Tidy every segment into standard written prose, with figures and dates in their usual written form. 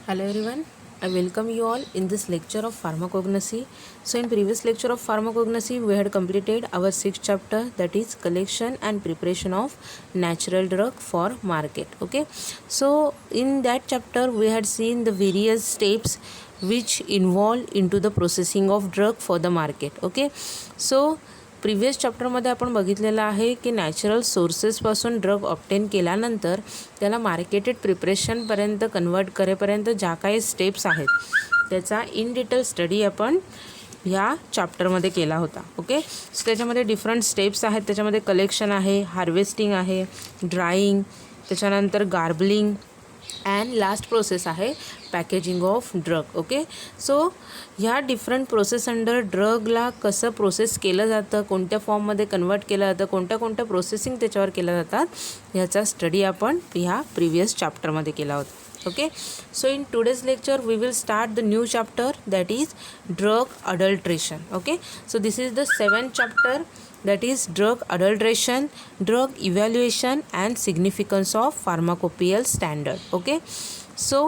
Hello everyone, I welcome you all in this lecture of pharmacognosy. So in previous lecture of pharmacognosy we had completed our sixth chapter, that is collection and preparation of natural drug for market. Okay, so in that chapter we had seen the various steps which involve into the processing of drug for the market. Okay, so previous चॅप्टरमध्ये आपण बघितलेलं आहे की natural सोर्सेसपासून drug obtain केल्यानंतर त्याला marketed प्रिपरेशनपर्यंत convert करेपर्यंत ज्या काही स्टेप्स आहेत त्याचा इन डिटेल स्टडी आपण ह्या चॅप्टरमध्ये केला होता. ओके, सो त्याच्यामध्ये डिफरंट स्टेप्स आहेत. त्याच्यामध्ये कलेक्शन आहे, हार्वेस्टिंग आहे, ड्राईंग, त्याच्यानंतर गार्बलिंग अँड लास्ट प्रोसेस आहे packaging of drug. Okay, so ह्या डिफरंट प्रोसेस अंडर ड्रगला कसं प्रोसेस केलं जातं, कोणत्या फॉर्ममध्ये कन्वर्ट केलं जातं, कोणत्या प्रोसेसिंग त्याच्यावर केल्या जातात ह्याचा स्टडी आपण ह्या प्रिव्हियस चॅप्टरमध्ये केला होता. Okay, so in today's lecture we will start the new chapter, that is drug adulteration. Okay, so this is the 7th chapter, that is drug adulteration, drug evaluation and significance of pharmacopoeial standard. Okay, so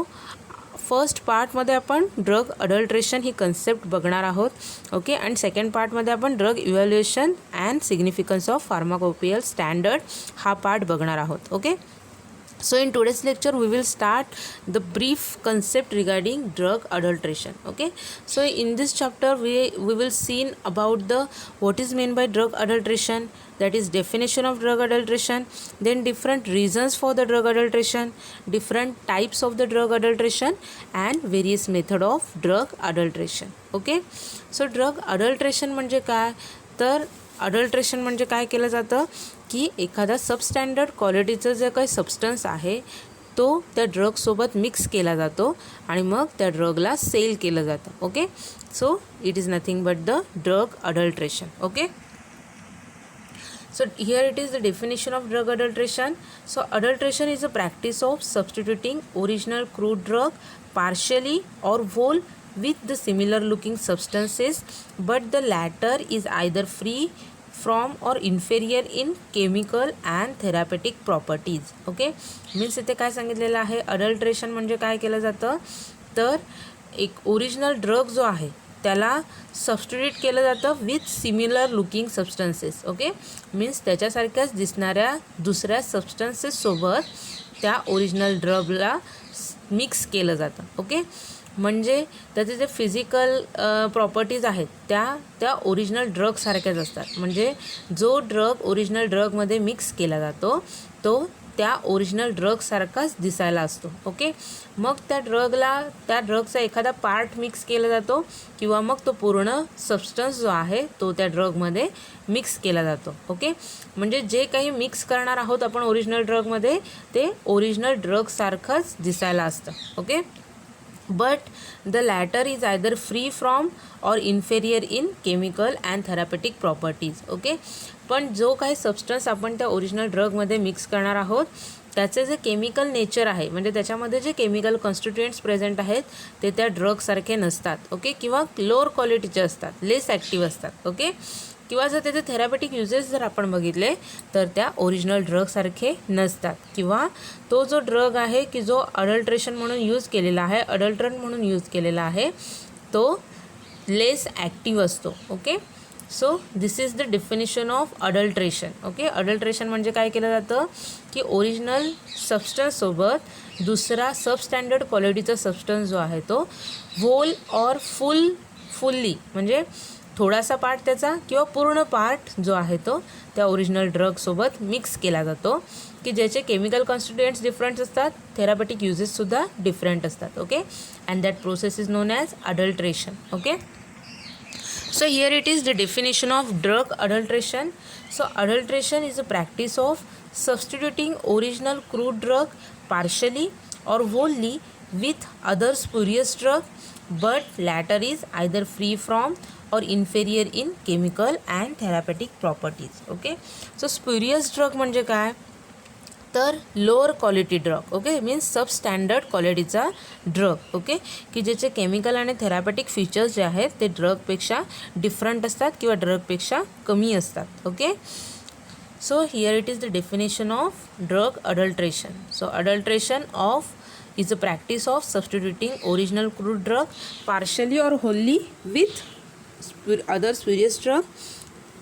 first पार्टमध्ये आपण drug adulteration ही concept बघणार आहोत. Okay, and second पार्टमध्ये आपण drug evaluation and significance of pharmacopoeial standard हा part बघणार आहोत. Okay, so in today's lecture we will start the brief concept regarding drug adulteration. Okay, so in this chapter we will see about the what is meant by drug adulteration, that is definition of drug adulteration, then different reasons for the drug adulteration, different types of the drug adulteration and various method of drug adulteration. Okay, so drug adulteration म्हणजे काय, तर adulteration म्हणजे काय केलं जातं की एखादा substandard क्वालिटीचं जे काही सबस्टन्स आहे तो त्या ड्रगसोबत मिक्स केला जातो आणि मग त्या ड्रगला सेल केलं जातं. Okay, so it is nothing but the drug adulteration. Okay, so here it is the definition of drug adulteration. So adulteration is a practice of substituting original crude drug partially or whole with the similar looking substances, but the latter is either free from or inferior in chemical and therapeutic properties. Okay, means इथे काय सांगितलेलं आहे, adulteration म्हणजे काय केलं जातं, तर एक ओरिजिनल ड्रग जो आहे त्याला सबस्टिट्यूट केलं जातं with similar looking substances. Okay, means त्याच्यासारख्याच दिसणाऱ्या दुसऱ्या सबस्टन्सेससोबत त्या ओरिजिनल ड्रगला मिक्स केलं जातं. ओके, म्हणजे त्याचे जे फिजिकल प्रॉपर्टीज आहेत त्या ओरिजिनल ड्रगसारख्याच असतात. म्हणजे जो ड्रग ओरिजिनल ड्रगमध्ये मिक्स केला जातो तो त्या ओरिजिनल ड्रगसारखाच दिसायला असतो. ओके, मग त्या ड्रगचा एखादा पार्ट मिक्स केला जातो किंवा मग तो पूर्ण सबस्टन्स जो आहे तो त्या ड्रगमध्ये मिक्स केला जातो. ओके, म्हणजे जे काही मिक्स करणार आहोत आपण ओरिजिनल ड्रगमध्ये ते ओरिजिनल ड्रगसारखंच दिसायला असतं. Okay, but the latter is either free from or inferior in chemical and therapeutic properties. Okay, पण जो काही सबस्टन्स आपण त्या ओरिजिनल ड्रगमध्ये मिक्स करणार आहोत त्याचे जे केमिकल नेचर आहे, म्हणजे त्याच्यामध्ये जे केमिकल कॉन्स्टिट्युएंट्स प्रेझेंट आहेत ते त्या ड्रगसारखे नसतात. ओके, किंवा लोअर क्वालिटीचे असतात, लेस ॲक्टिव्ह असतात. ओके, किंवा जर त्याचे थेरापेटिक युजेस जर आपण बघितले तर त्या ओरिजिनल ड्रगसारखे नसतात, किंवा तो जो ड्रग आहे की जो अडल्ट्रेशन म्हणून यूज केलेला आहे, अडल्ट्रंट म्हणून यूज केलेला आहे, तो लेस ॲक्टिव्ह असतो. Okay, so this is the definition of adulteration. Okay, adulteration म्हणजे काय केलं जातं की ओरिजिनल सबस्टन्ससोबत दुसरा सबस्टँडर्ड क्वालिटीचा सबस्टन्स जो आहे तो होल ऑर फुल्ली म्हणजे थोडासा पार्ट त्याचा किंवा पूर्ण पार्ट जो आहे तो त्या ओरिजिनल ड्रगसोबत मिक्स केला जातो, की ज्याचे केमिकल कॉन्स्टिट्युएंट्स डिफरंट असतात, थेरापेटिक युजेससुद्धा डिफरंट असतात. Okay, and that process is known as adulteration. Okay, so here it is the definition of drug adulteration. So adulteration is a practice of substituting original crude drug partially or wholly with other spurious drug, but latter is either free from or inferior in chemical and therapeutic properties. Okay, so spurious drug म्हणजे काय, तर lower quality drug. Okay, means substandard क्वालिटीचा drug. Okay, की ज्याचे chemical आणि therapeutic features जे आहेत ते ड्रगपेक्षा डिफरंट असतात किंवा ड्रगपेक्षा कमी असतात. Okay, so here it is the definition of drug adulteration. So adulteration of is a practice of substituting original crude drug partially or wholly with other spurious drug.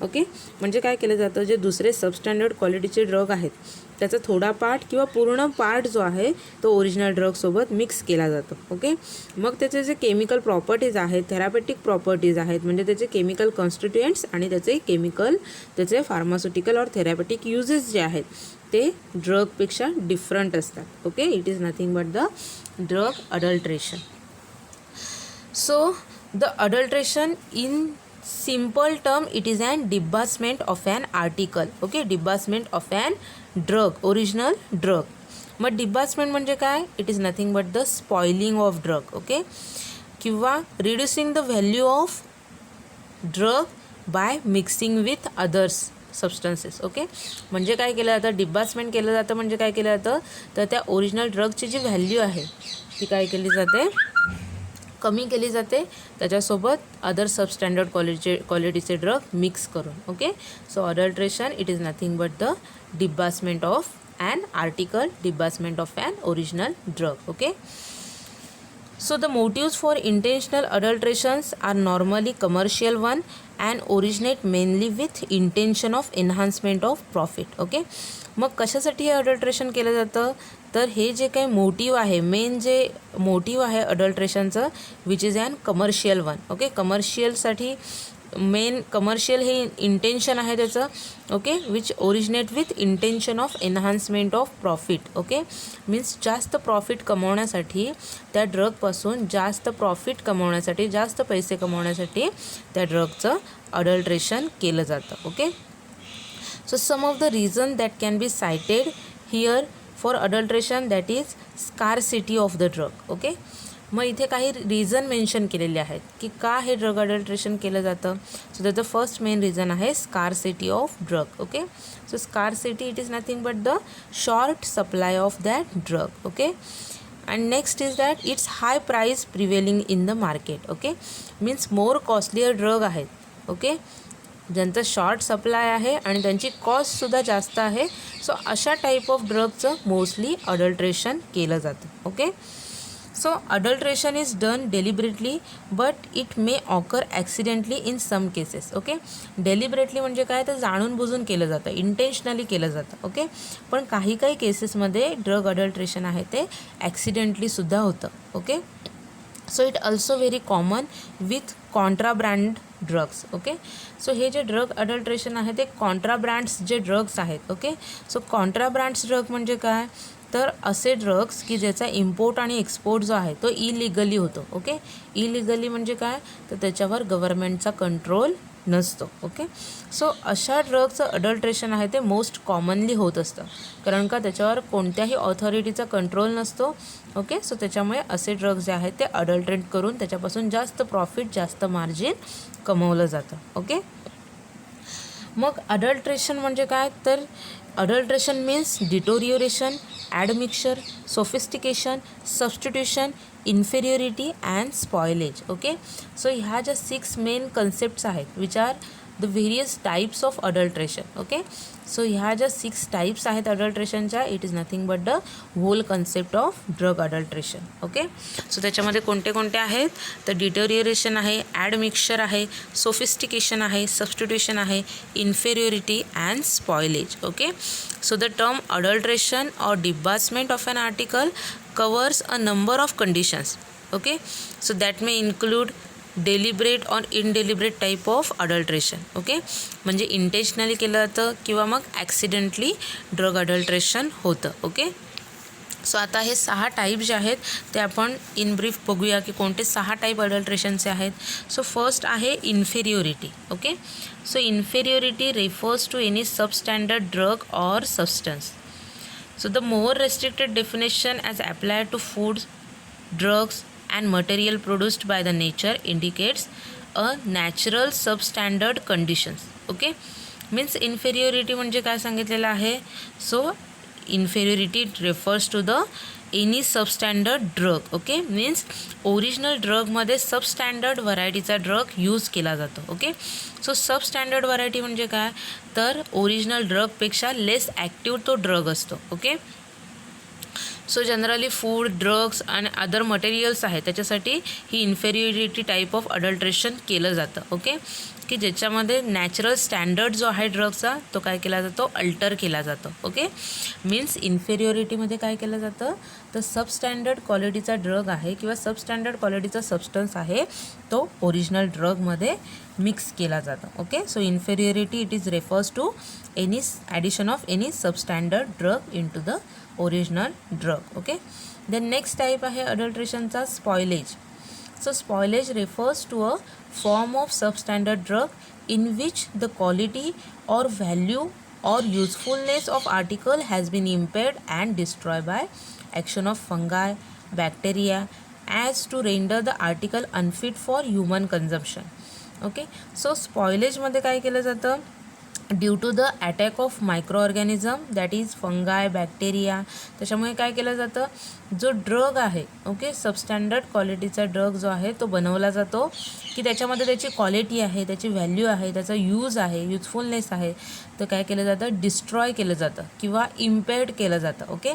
Okay, म्हणजे काय केलं जातं, जे दुसरे सबस्टँडर्ड क्वालिटीचे ड्रग आहेत त्याचा थोडा पार्ट किंवा पूर्ण पार्ट जो आहे तो ओरिजिनल ड्रगसोबत मिक्स केला जातो. ओके, मग त्याचे जे केमिकल प्रॉपर्टीज आहेत, थेरापेटिक प्रॉपर्टीज आहेत, म्हणजे त्याचे केमिकल कॉन्स्टिट्युएंट्स आणि त्याचे फार्मास्युटिकल और थेरापेटिक युजेस जे आहेत ते ड्रगपेक्षा डिफरंट असतात. Okay, it is nothing but the drug adulteration. So the adulteration in simple term it is an debasement of an article. Okay, debasement of an drug, original drug. मग debasement म्हणजे काय, it is nothing but the spoiling of drug. okay, किंवा reducing the value of drug by mixing with others substances. Okay, म्हणजे काय केलं जातं, डिबासमेंट केलं जातं म्हणजे काय केलं जातं, तर त्या ओरिजिनल ड्रगची जी व्हॅल्यू आहे ती काय केली जाते, कमी केली जाते त्याच्यासोबत अदर सबस्टँडर्ड क्वालिटीचे ड्रग मिक्स करून. Okay, so adulteration it is nothing but the debasement of an article, debasement of an original drug. Okay, so the motives for intentional adulterations are normally commercial one and originate mainly with intention of enhancement of profit. okay, मग कशासाठी हे adulteration केलं जातं, तर हे जे काही motive आहे, मेन जे मोटिव्ह आहे अडल्ट्रेशनचं which is an commercial one. Okay, कमर्शियलसाठी मेन कमर्शियल हे इंटेन्शन आहे त्याचं. Okay, which originate with intention of enhancement of profit. Okay, means जास्त प्रॉफिट कमवण्यासाठी, त्या ड्रगपासून जास्त प्रॉफिट कमवण्यासाठी, जास्त पैसे कमवण्यासाठी त्या ड्रगचं अडल्ट्रेशन केलं जातं. Okay, so some of the reason that can be cited here for adulteration that is scarcity of the drug. Okay, मग इथे काही रिझन मेन्शन केलेले आहेत की का हे ड्रग अडल्ट्रेशन केलं जातं. सो त्याचं फर्स्ट मेन रिझन आहे scarcity of drug. Okay, so scarcity it is nothing but the short supply of that drug. Okay, and next is that it's high price prevailing in the market. Okay, means more costlier drug आहेत. Okay, ज्यांचं short supply आहे आणि त्यांची कॉस्टसुद्धा जास्त आहे. So अशा type of ड्रगचं mostly adulteration केलं जातं. Okay, so adulteration is done deliberately but it may occur accidentally in some cases. Okay, deliberately म्हणजे काय, तर जाणून बुजून केलं जातं, इंटेन्शनली केलं जातं. ओके, पण काही केसेसमध्ये ड्रग अडल्ट्रेशन आहे ते ॲक्सिडेंटलीसुद्धा होतं. Okay, so it also very common with Contra brand drugs. Okay, so हे जे ड्रग अडल्ट्रेशन आहे ते कॉन्ट्रा ब्रँड्स जे ड्रग्स आहेत. Okay, so Contra brands drug म्हणजे काय, तर असे ड्रग्स की ज्याचा इम्पोर्ट आणि एक्सपोर्ट जो आहे तो इलिगली होतो. ओके, इलिगली म्हणजे काय, तर त्याच्यावर गव्हर्नमेंटचा कंट्रोल नसतो. ओके, सो अशा ड्रगचं अडल्ट्रेशन आहे ते मोस्ट कॉमनली होत असतं, कारण का त्याच्यावर कोणत्याही ऑथॉरिटीचा कंट्रोल नसतो. ओके, सो त्याच्यामुळे असे ड्रग्स जे आहेत ते अडल्ट्रेट करून त्याच्यापासून जास्त प्रॉफिट, जास्त मार्जिन कमवलं जातं. ओके, मग अडल्ट्रेशन म्हणजे काय, तर adulteration means deterioration, admixture, sophistication, substitution, inferiority and spoilage. Okay, so ह्या ज्या 6 मेन कन्सेप्ट्स आहेत which are the various types of adulteration. Okay, so ह्या ज्या 6 टाईप्स आहेत अडल्ट्रेशनच्या it is nothing but the whole concept of drug adulteration. Okay, so त्याच्यामध्ये कोणते कोणते आहेत, तर डिटोरियोरेशन आहे, ॲडमिक्चर आहे, सोफिस्टिकेशन आहे, सबस्टिट्यूशन आहे, inferiority and spoilage. Okay, so the term adulteration or debasement of an article covers a number of conditions. Okay, so that may include deliberate or indeliberate type of adulteration. Okay, म्हणजे intentionally केलं जातं किंवा मग accidentally drug adulteration होतं. Okay, so आता हे 6 type जे आहेत ते आपण इन ब्रीफ बघूया की कोणते 6 टाईप अडल्ट्रेशनचे आहेत. सो फर्स्ट आहे inferiority. Okay, so inferiority refers to any substandard drug or substance. So the more restricted definition as applied to foods, drugs and material produced by the nature indicates a natural substandard conditions. Okay, means inferiority म्हणजे काय सांगितलेलं आहे, so inferiority refers to the any substandard drug. Okay, means original ड्रगमध्ये substandard व्हरायटीचा drug use केला जातो. Okay, so substandard variety म्हणजे काय, तर ओरिजिनल ड्रगपेक्षा लेस ॲक्टिव्ह तो ड्रग असतो. Okay, so generally food, drugs आणि अदर मटेरियल्स आहेत त्याच्यासाठी ही इन्फेरियोरिटी टाईप ऑफ अडल्ट्रेशन केलं जातं. ओके, की ज्याच्यामध्ये नॅचरल स्टँडर्ड जो आहे ड्रगचा तो काय केला जातो, अल्टर केला जातो. ओके, मीन्स इन्फेरियोरिटीमध्ये काय केलं जातं, तर सबस्टँडर्ड क्वालिटीचा ड्रग आहे किंवा सबस्टँडर्ड क्वालिटीचा सबस्टन्स आहे तो ओरिजिनल ड्रगमध्ये मिक्स केला जातो. Okay, so inferiority it is refers to any addition of any substandard drug in to the original drug. Okay, then next type आहे अडल्ट्रेशनचा spoilage. So spoilage refers to a form of substandard drug in which the quality or value or usefulness of article has been impaired and destroyed by action of fungi, bacteria as to render the article unfit for human consumption. Okay, so spoilage मध्ये काय केलं जातं, due to the attack of microorganism that is fungi, bacteria. त्याच्यामुळे काय केलं जातं, जो drug आहे ओके सबस्टँडर्ड क्वालिटीचा ड्रग जो आहे तो बनवला जातो की त्याच्यामध्ये त्याची क्वालिटी आहे, त्याची व्हॅल्यू आहे, त्याचा यूज आहे, युजफुलनेस आहे, तर काय केलं जातं, डिस्ट्रॉय केलं जातं किंवा इम्पेअर्ड केलं जातं. ओके,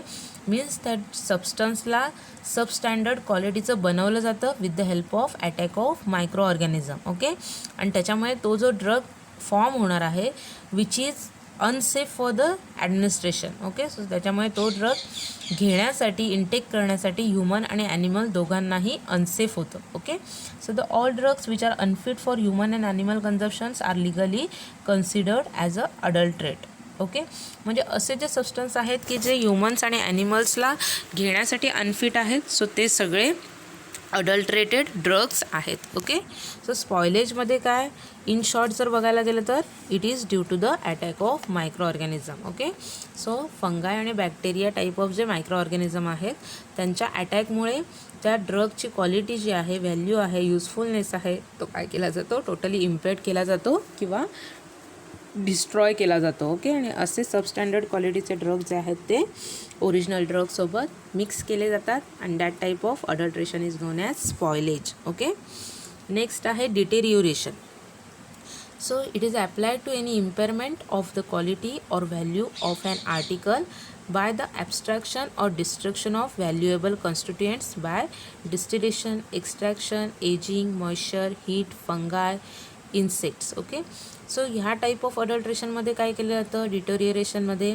मीन्स त्या सबस्टन्सला सबस्टँडर्ड क्वालिटीचं बनवलं जातं with the help of attack of microorganism. Okay, आणि त्याच्यामुळे तो जो ड्रग फॉर्म होणार आहे which is unsafe for the administration. Okay, so त्याच्यामुळे तो ड्रग घेण्यासाठी इंटेक करण्यासाठी ह्युमन आणि ॲनिमल दोघांनाही अनसेफ होतं. Okay, so the all drugs which are unfit for human and animal consumptions are legally considered as a adulterate. Okay, म्हणजे असे जे सबस्टन्स आहेत की जे ह्युमन्स आणि ॲनिमल्सला घेण्यासाठी अनफिट आहेत, सो ते सगळे अडल्ट्रेटेड ड्रग्स आहेत. ओके, सो स्पॉयलेजमध्ये काय, इन शॉर्ट जर बघायला गेलं तर it is due to the attack of microorganism. Okay, so fungi आणि बॅक्टेरिया टाईप ऑफ जे मायक्रो ऑर्गॅनिझम आहेत त्यांच्या अटॅकमुळे त्या ड्रगची क्वालिटी जी आहे, व्हॅल्यू आहे, युजफुलनेस आहे, तो काय केला जातो, टोटली इम्पेअर्ड केला जातो किंवा डिस्ट्रॉय केला जातो. ओके, आणि असे सबस्टँडर्ड क्वालिटीचे ड्रग जे आहेत ते ओरिजिनल ड्रगसोबत मिक्स केले जातात and that type of adulteration is known as spoilage. Okay, next आहे deterioration. So it is applied to any impairment of the quality or value of an article by the abstraction or destruction of valuable constituents by distillation, extraction, aging, moisture, heat, fungi, insects. Okay, so ह्या type of अडल्ट्रेशनमध्ये काय केलं जातं डिटोरिएरेशनमध्ये,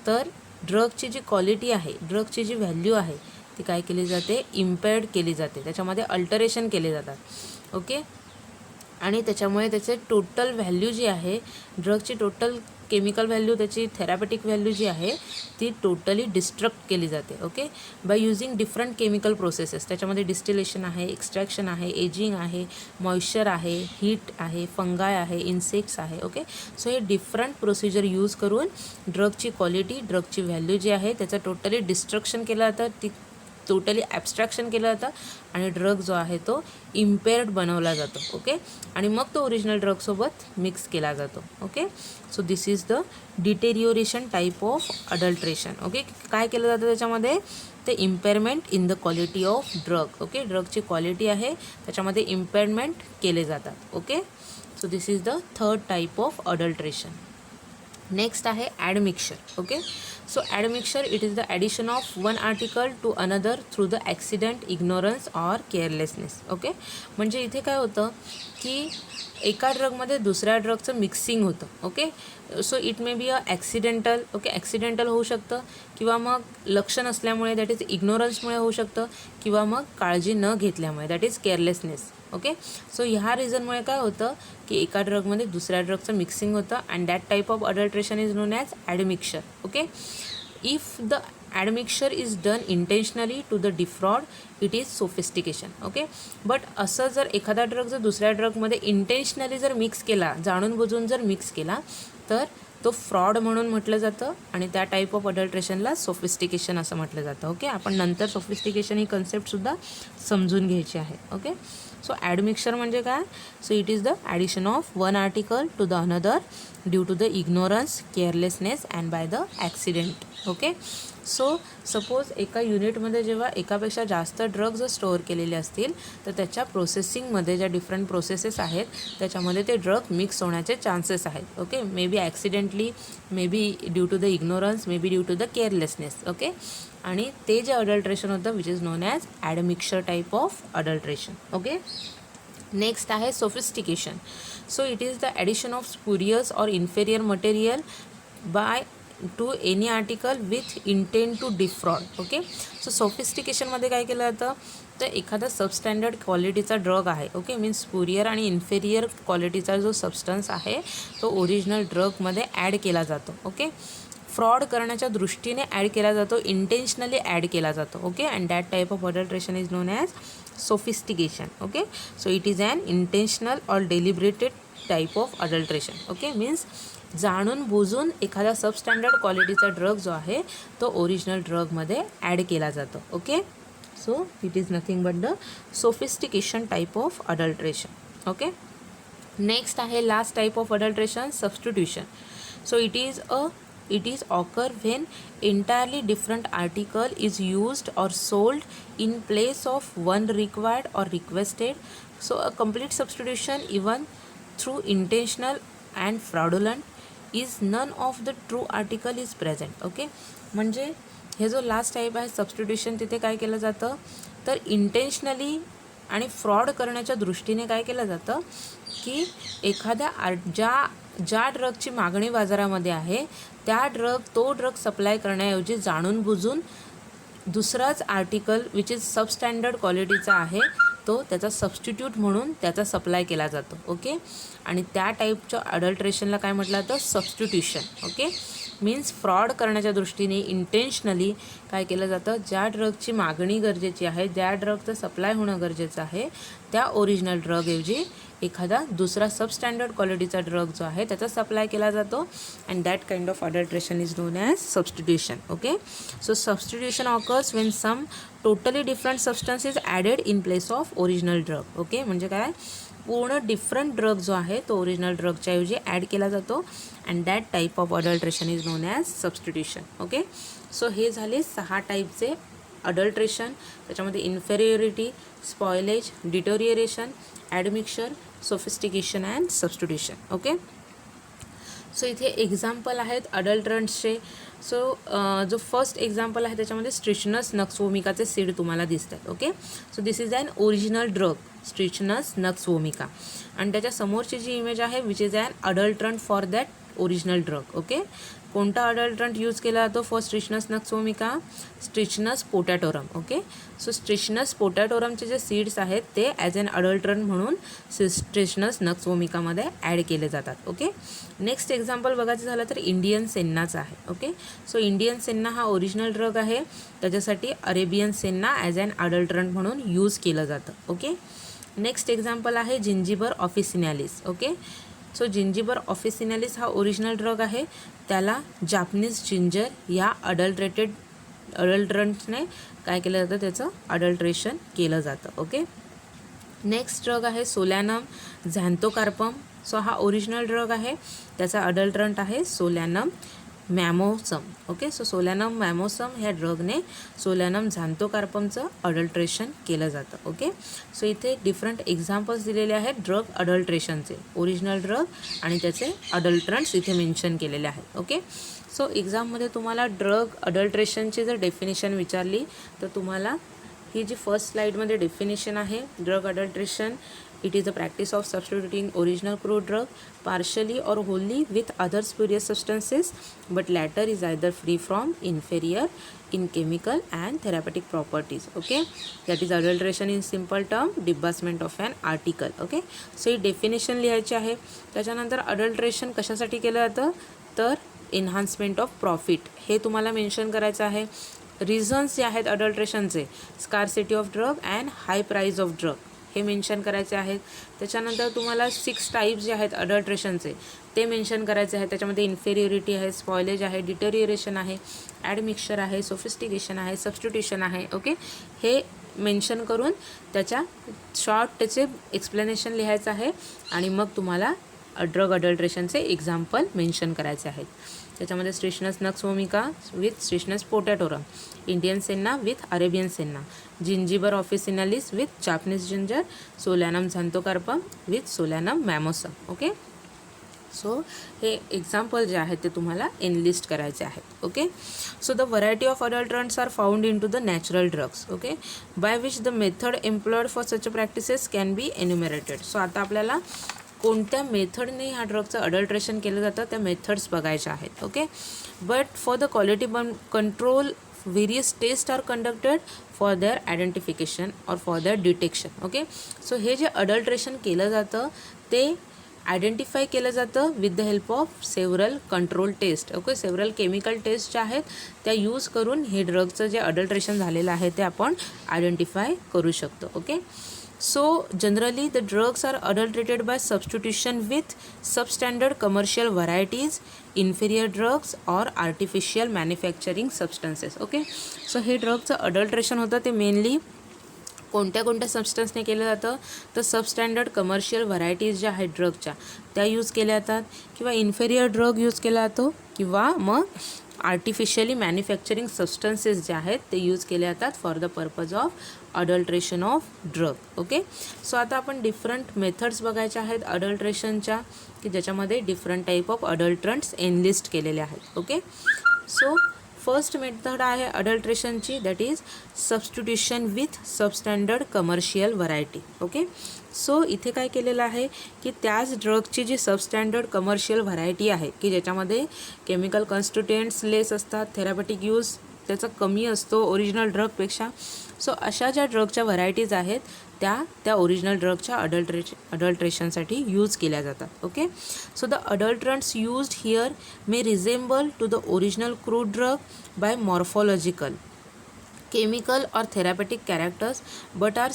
तर ड्रगची जी quality आहे, ड्रगची जी value आहे ती काय केली जाते, इम्पेअर्ड केली जाते, त्याच्यामध्ये अल्टरेशन केले जातात. ओके, आणि त्याच्यामुळे त्याचे टोटल व्हॅल्यू जी आहे, ड्रगची टोटल केमिकल व्हॅल्यू, त्याची थेरापेटिक व्हॅल्यू जी आहे ती टोटली डिस्ट्रक्ट केली जाते. Okay, by using different chemical processes, त्याच्यामध्ये डिस्टिलेशन आहे, एक्स्ट्रॅक्शन आहे, एजिंग आहे, मॉइश्चर आहे, हीट आहे, फंगाय आहे, इन्सेक्ट्स आहे. ओके, सो हे डिफरंट प्रोसिजर यूज करून ड्रगची क्वालिटी, ड्रगची व्हॅल्यू जी आहे त्याचं टोटली डिस्ट्रक्शन केलं जातं, ती टोटली ॲब्स्ट्रॅक्शन केलं जातं आणि ड्रग जो आहे तो इम्पेअर्ड बनवला जातो. ओके, आणि मग तो ओरिजिनल ड्रगसोबत मिक्स केला जातो. Okay, so this is the deterioration type of adulteration. Okay, काय केलं जातं त्याच्यामध्ये, ते impairment in the quality of drug. Okay, ड्रगची क्वालिटी आहे त्याच्यामध्ये इम्पेअरमेंट केले जातात. Okay, so this is the third type of adulteration. Next आहे admixture. Okay, so admixture it is the addition of one article to another through the accident, ignorance or carelessness. Okay, म्हणजे इथे काय होतं की एका ड्रगमध्ये दुसऱ्या ड्रगचं मिक्सिंग होतं. Okay, so it may be a accidental. Okay, accidental होऊ शकतं किंवा मग लक्ष नसल्यामुळे दॅट इज इग्नोरन्समुळे होऊ शकतं किंवा मग काळजी न घेतल्यामुळे that is carelessness. Okay, so ह्या रिझनमुळे काय होतं की एका ड्रगमध्ये दुसऱ्या ड्रगचं मिक्सिंग होतं and that type of adulteration is known as admixture. Okay, if the admixture is done intentionally to the defraud it is sophistication. Okay, but असं जर एखादा ड्रग जर दुसऱ्या ड्रगमध्ये इंटेन्शनली जर मिक्स केला, जाणून बुजून जर मिक्स केला तर तो फ्रॉड म्हणून म्हटलं जातं आणि त्या टाईप ऑफ अडल्ट्रेशनला सोफिस्टिकेशन असं म्हटलं जातं. ओके, आपण नंतर सोफिस्टिकेशन ही कन्सेप्टसुद्धा समजून घ्यायची आहे. ओके, सो ॲडमिक्चर म्हणजे काय, so it is the addition of one article to the another due to the ignorance, carelessness and by the accident. Okay, so suppose एका युनिटमध्ये जेव्हा एकापेक्षा जास्त ड्रग जर स्टोअर केलेले असतील तर त्याच्या प्रोसेसिंगमध्ये ज्या डिफरंट प्रोसेसेस आहेत त्याच्यामध्ये ते ड्रग मिक्स होण्याचे चान्सेस आहेत. Okay, may be accidentally, may be due to the ignorance, may be due to the carelessness. Okay, आणि ते जे अडल्ट्रेशन होतं which is known as admixture type of adulteration. Okay. Next आहे sophistication. So it is the addition of spurious or inferior material by to any article with intent to defraud. Okay. So सोफिस्टिकेशनमध्ये काय केलं जातं, तर एखादा substandard क्वालिटीचा drug आहे. Okay. Means स्पुरियर आणि इन्फेरियर क्वालिटीचा जो सबस्टन्स आहे तो ओरिजिनल ड्रगमध्ये ॲड केला जातो. ओके. फ्रॉड करण्याच्या दृष्टीने ॲड केला जातो, इंटेन्शनली ॲड केला जातो. Okay. And that type of adulteration is known as sophistication. Okay. So it is an intentional or deliberated type of adulteration. Okay. Means जाणून बुजून एखादा सबस्टँडर्ड क्वालिटीचा ड्रग जो आहे तो ओरिजिनल ड्रगमध्ये ॲड केला जातो. Okay. So it is nothing but the sophistication type of adulteration. Okay. Next आहे last type of adulteration, substitution. So it is occur when entirely different article is used or sold in place of one required or requested. So a complete substitution even through intentional and fraudulent is none of the true article is present. Okay. म्हणजे हे जो last type आहे substitution, तिथे काय केलं जातं तर intentionally आणि फ्रॉड करण्याच्या दृष्टीने काय केलं जातं की एखाद्या ज्या ड्रगची मागणी बाजारामध्ये आहे तो ड्रग सप्लाय करण्याऐवजी जाणून बुजून दुसराच आर्टिकल विच इज सबस्टँडर्ड क्वालिटीचा आहे तो त्याचा सबस्टिट्यूट म्हणून त्याचा सप्लाय केला जातो. ओके. आणि त्या टाईपच्या अडल्ट्रेशनला काय म्हटलं जातं, सबस्टिट्यूशन. ओके. मीन्स फ्रॉड करण्याच्या दृष्टीने इंटेन्शनली काय केलं जातं, ज्या ड्रगची मागणी गरजेची आहे, ज्या ड्रगचं सप्लाय होणं गरजेचं आहे त्या ओरिजिनल ड्रगऐवजी एखादा दुसरा सबस्टँडर्ड क्वालिटीचा ड्रग जो आहे त्याचा सप्लाय केला जातो. And that kind of adulteration is known as substitution. Okay. So substitution occurs when some totally different substance is added in place of original drug. Okay. म्हणजे काय, पूर्ण डिफरंट ड्रग जो आहे तो ओरिजिनल ड्रगच्या ऐवजी ॲड केला जातो. And that type of adulteration is known as substitution. Okay. So हे झाले 6 टाईपचे अडल्ट्रेशन. त्याच्यामध्ये inferiority, spoilage, deterioration, admixture, sophistication and substitution. Okay. So इथे एक्झाम्पल आहेत अडल्ट्रंट्सचे. सो जो फर्स्ट एक्झाम्पल आहे त्याच्यामध्ये स्ट्रिचनस नक्स वोमिकाचे सीड तुम्हाला दिसतात. Okay. So this is an original drug Strychnos nux vomica. आणि त्याच्या समोरची जी इमेज आहे which is an adulterant for that original drug. Okay. कोणता अडल्ट्रंट यूज केला जातो for Strychnos nux vomica, Strychnos potatorum. Okay. So Strychnos पोटॅटोरमचे जे सीड्स आहेत ते ॲज अन अडल्ट्रंट म्हणून स्ट्रिचनस नक्स वोमिकामध्ये ॲड केले जातात. ओके. नेक्स्ट एक्झाम्पल बघायचं झालं तर इंडियन सेन्नाचं आहे. ओके. सो इंडियन सेन्ना हा ओरिजिनल ड्रग आहे, त्याच्यासाठी Arabian senna as an adulterant म्हणून यूज केलं जातं. ओके. नेक्स्ट एक्झाम्पल आहे जिंजिबर ऑफिसिनॅलिस. ओके. सो जिंजिबर ऑफिसिनॅलिस हा ओरिजिनल ड्रग आहे, त्याला जापनीज जिंजर या अडल्ट्रंट्सने काय केलं जातं, त्याचं अडल्ट्रेशन केलं जातं. ओके. नेक्स्ट ड्रग आहे सोलॅनम झॅन्थोकार्पम. सो हा ओरिजिनल ड्रग आहे, त्याचा अडल्ट्रंट आहे सोलॅनम मॅमोसम. ओके. सो सोलॅनम मॅमोसम ह्या ड्रगने सोलॅनम झॅन्थोकार्पमचं अडल्ट्रेशन केलं जातं. ओके. सो इथे डिफरंट एक्झाम्पल्स दिलेले आहेत ड्रग अडल्ट्रेशनचे, ओरिजिनल ड्रग आणि त्याचे अडल्ट्रंट्स इथे मेन्शन केलेले आहेत. ओके. सो एक्झाममध्ये तुम्हाला ड्रग अडल्ट्रेशनची जर डेफिनेशन विचारली तर तुम्हाला ही जी फर्स्ट स्लाईडमध्ये डेफिनेशन आहे, drug adulteration it is the practice of substituting original crude drug partially or wholly with other spurious substances, but latter is either free from inferior in chemical and therapeutic properties. Okay. That is adulteration in simple term, debasement of an article. Okay. So he definition लिहायची आहे. त्याच्यानंतर adulteration कशासाठी केलं जातं तर enhancement of profit हे तुम्हाला mention करायचं आहे. रिझन्स जे आहेत अडल्ट्रेशनचे, scarcity of drug and high price of drug हे मेन्शन करायचे आहेत. त्याच्यानंतर तुम्हाला 6 टाईप्स जे आहेत अडल्ट्रेशनचे ते मेन्शन करायचे आहेत. त्याच्यामध्ये इन्फेरियोरिटी आहे, स्पॉयलेज आहे, डिटोरिएरेशन आहे, ॲडमिक्चर आहे, सोफिस्टिकेशन आहे, सबस्टिट्यूशन आहे. ओके. हे मेन्शन करून त्याच्या त्याचे एक्सप्लेनेशन लिहायचं आहे आणि मग तुम्हाला ड्रग अडल्ट्रेशनचे एक्झाम्पल मेन्शन करायचे आहेत. त्याच्यामध्ये Strychnos nux vomica with Strychnos potatorum, Indian senna with Arabian senna, Zingiber officinalis with Japanese ginger, Solanum xanthocarpum with Solanum mammosum. Okay. So हे एक्झाम्पल जे आहेत ते तुम्हाला एनलिस्ट करायचे आहेत. Okay. So the variety of adulterants are found in to the natural drugs. Okay. By which the method employed for such practices can be enumerated. So आता आपल्याला कोणत्या मेथडने ह्या ड्रगचं अडल्ट्रेशन केलं जातं त्या मेथड्स बघायच्या आहेत. Okay. But for the quality control various test are conducted for their identification or for their detection. Okay. So हे जे अडल्ट्रेशन केलं जातं ते आयडेंटिफाय केलं जातं with the help of several control test. Okay. Several chemical test ज्या आहेत त्या यूज करून हे ड्रगचं जे अडल्ट्रेशन झालेलं आहे ते आपण आयडेंटिफाय करू शकतो. Okay. So generally the drugs are adulterated by substitution with substandard commercial varieties, inferior drugs or artificial manufacturing substances. Okay. So हे ड्रगचं अडल्ट्रेशन होतं ते मेनली कोणत्या कोणत्या सबस्टन्सने केलं जातं तर सबस्टँडर्ड कमर्शियल व्हरायटीज ज्या आहेत ड्रगच्या त्या यूज केल्या जातात किंवा इन्फेरियर ड्रग यूज केला जातो किंवा मग आर्टिफिशियली मॅन्युफॅक्चरिंग सबस्टन्सेस जे आहेत ते यूज केले जातात for the purpose of adulteration of drug. Okay. So आता आपण डिफरंट मेथड्स बघायच्या आहेत अडल्ट्रेशनच्या की ज्याच्यामध्ये different type of adulterants enlist केलेले आहेत. ओके. सो फर्स्ट मेथड आहे अडल्ट्रेशनची that is substitution with substandard commercial variety. Okay. So इथे काय केलेलं आहे की त्याच ड्रगची जी सबस्टँडर्ड कमर्शियल व्हरायटी आहे की ज्याच्यामध्ये केमिकल कॉन्स्टिट्युएंट्स लेस असतात, थेरापेटिक यूज त्याचा कमी असतो ओरिजिनल ड्रगपेक्षा. सो अशा ज्या ड्रगच्या व्हरायटीज आहेत त्या ओरिजिनल ड्रगच्या अडल्ट्रेशनसाठी यूज केल्या जातात. Okay. So the adulterants used here may resemble to the original crude drug by morphological chemical or therapeutic characters but are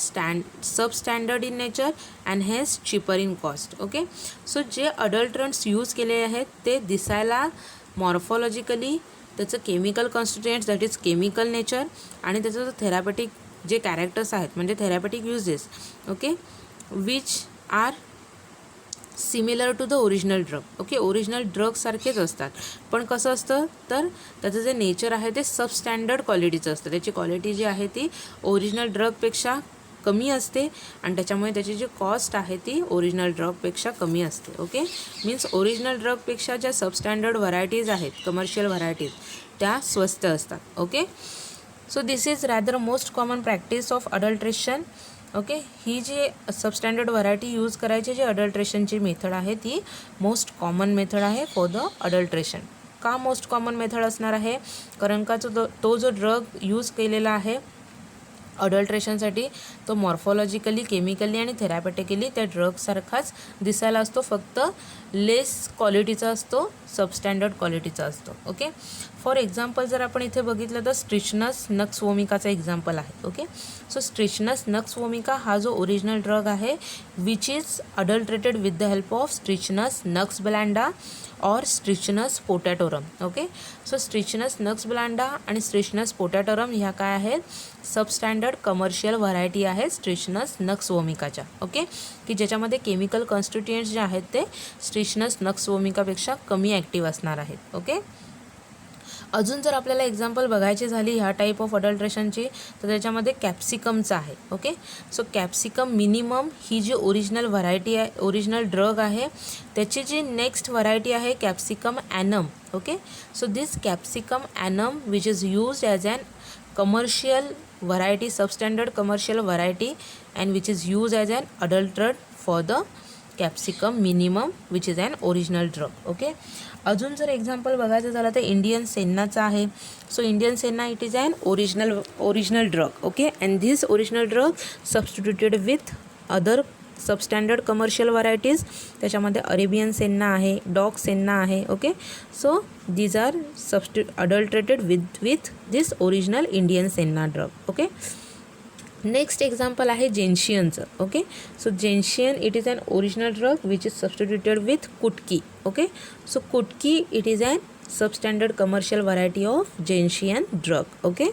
substandard in nature and hence cheaper in cost. Okay. So जे adulterants use केले आहेत ते दिसायला morphologically त्याचं chemical constituents that is chemical nature आणि त्याचं जो therapeutic जे कॅरेक्टर्स आहेत म्हणजे therapeutic uses. Okay. Which are similar to the original drug. Okay. Original ड्रगसारखेच असतात पण कसं असतं तर त्याचं जे नेचर आहे ते सबस्टँडर्ड क्वालिटीचं असतं. त्याची क्वालिटी जी आहे ती ओरिजिनल ड्रगपेक्षा कमी असते आणि त्याच्यामुळे त्याची जी कॉस्ट आहे ती ओरिजिनल ड्रगपेक्षा कमी असते. ओके. मीन्स ओरिजिनल ड्रगपेक्षा ज्या सबस्टँडर्ड व्हरायटीज आहेत कमर्शियल व्हरायटीज त्या स्वस्त असतात. Okay. So this is rather most common practice of adulteration. Okay. ही जी सबस्टँडर्ड व्हरायटी यूज करायची जी अडल्ट्रेशनची मेथड आहे ती मोस्ट कॉमन मेथड आहे फॉर द अडल्ट्रेशन. का मोस्ट कॉमन मेथड असणार आहे कारण का तो जो ड्रग यूज केलेला आहे अडल्ट्रेशनसाठी तो मॉर्फॉलॉजिकली केमिकली आणि थेरापेटिकली त्या ड्रगसारखाच दिसायला असतो फक्त लेस क्वालिटीचा असतो सबस्टँडर्ड क्वालिटीचा असतो. ओके. फॉर एक्झाम्पल जर आपण इथे बघितलं तर स्ट्रिचनस नक्स वोमिकाचा एक्झाम्पल आहे. Okay. So Strychnos nux vomica हा जो ओरिजिनल ड्रग आहे which is adulterated with the help of Strychnos nux blanda or Strychnos potatorum. Okay. So Strychnos nux ब्लँडा आणि स्ट्रिचनस पोटॅटोरम ह्या काय आहेत सबस्टँडर्ड कमर्शियल व्हरायटी आहे स्ट्रिचनस नक्स वोमिकाच्या. ओके. की ज्याच्यामध्ये केमिकल कॉन्स्टिट्युएंट्स जे आहेत ते स्ट्रिचनस नक्स वोमिकापेक्षा कमी ॲक्टिव्ह असणार आहेत. ओके. अजून जर आपल्याला एक्झाम्पल बघायची झाली ह्या टाईप ऑफ अडल्ट्रेशनची तर त्याच्यामध्ये कॅप्सिकमचं आहे. ओके. सो कॅप्सिकम मिनिमम ही जी ओरिजिनल व्हरायटी आहे ओरिजिनल ड्रग आहे त्याची जी नेक्स्ट व्हरायटी आहे Capsicum annuum. Okay. So this Capsicum annuum which is used as an commercial variety substandard commercial variety and which is use as an adulterate for the Capsicum minimum which is an original drug. Okay. अजून जर example बघायचं झालं तर Indian सेन्नाचं आहे. So Indian senna it is an original drug. Okay. And this original drug substituted with other substandard commercial varieties त्याच्यामध्ये Arabian senna आहे dog senna आहे. Okay. So these are adulterated with this original Indian senna drug. Okay. Next example आहे जेन्शियनचं. ओके. So gentian it is an original drug which is substituted with kutki. Okay. So kutki it is an substandard commercial variety of gentian drug. Okay.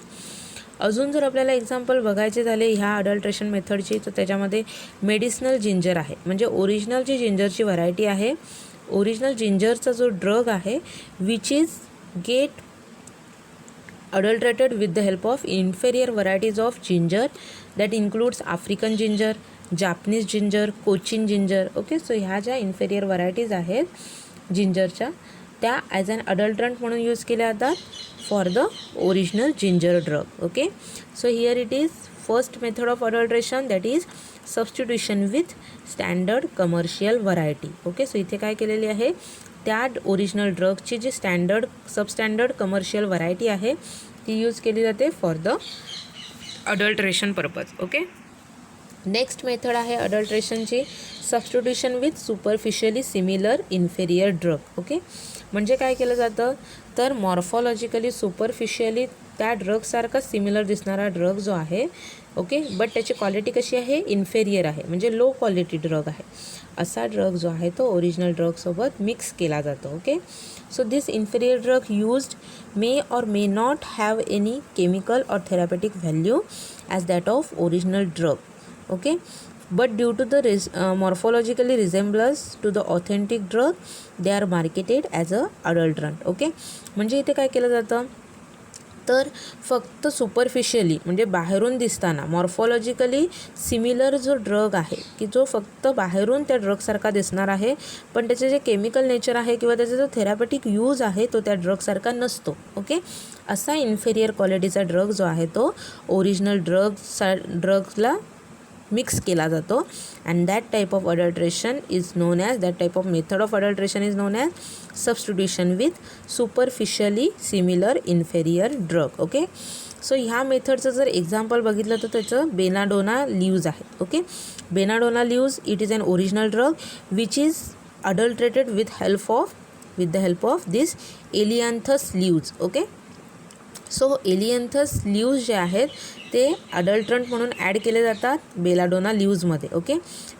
अजून जर आपल्याला example बघायचे झाले ह्या adulteration मेथडची तर त्याच्यामध्ये मेडिसिनल जिंजर आहे म्हणजे ओरिजिनल जी जिंजरची व्हरायटी आहे ओरिजिनल जिंजरचा जो ड्रग आहे which is get adulterated with the help of inferior varieties of ginger that includes African ginger, Japanese ginger, Cochin ginger. Okay. So ह्या ज्या इन्फेरियर व्हरायटीज आहेत जिंजरच्या, त्या ॲज अन अडल्ट्रंट म्हणून use केल्या जातात for the original ginger drug. Okay, so here it is first method of adulteration, that is substitution with standard commercial variety. Okay, so इथे काय केलेली आहे, त्या ओरिजिनल ड्रगची जी स्टँडर्ड सबस्टँडर्ड कमर्शियल व्हरायटी आहे ती यूज केली जाते for the adulteration purpose. Okay, next method आहे अडल्ट्रेशनची substitution with superficially similar inferior drug. Okay, म्हणजे काय केलं जातं तर मॉर्फॉलॉजिकली सुपरफिशियली त्या ड्रगसारखा सिमिलर दिसणारा ड्रग जो आहे, ओके, बट त्याची क्वालिटी कशी आहे, इन्फेरियर आहे, म्हणजे लो क्वालिटी ड्रग आहे, असा ड्रग जो आहे तो ओरिजिनल ड्रगसोबत मिक्स केला जातो. Okay, so this inferior drug used may or may not have any chemical or therapeutic value as that of original drug. Okay, but due to the morphologically resemblance to the authentic drug they are marketed as a adulterant. Okay, म्हणजे इथे काय केलं जातं तर फक्त superficially म्हणजे बाहेरून दिसताना मॉर्फॉलॉजिकली सिमिलर जो ड्रग आहे की जो फक्त बाहेरून त्या ड्रगसारखा दिसणार आहे, पण त्याचे जे केमिकल नेचर आहे किंवा त्याचा जो थेरापेटिक यूज आहे तो त्या ड्रगसारखा नसतो. ओके, असा इन्फेरियर क्वालिटीचा ड्रग जो आहे तो ओरिजिनल ड्रग्सला मिक्स केला जातो. And that type of adulteration is known as, that type of method of adulteration is known as substitution with superficially similar inferior drug. Okay, so ह्या मेथडचं जर एक्झाम्पल बघितलं तर त्याचं बेनाडोना लीव्ज आहे. Okay, belladonna leaves it is an original drug which is adulterated with the help of this ailanthus leaves. Okay, so ailanthus leaves जे आहेत ते अडल्ट्रंट म्हणून ॲड केले जातात बेलाडोना लीव्जमध्ये. ओके,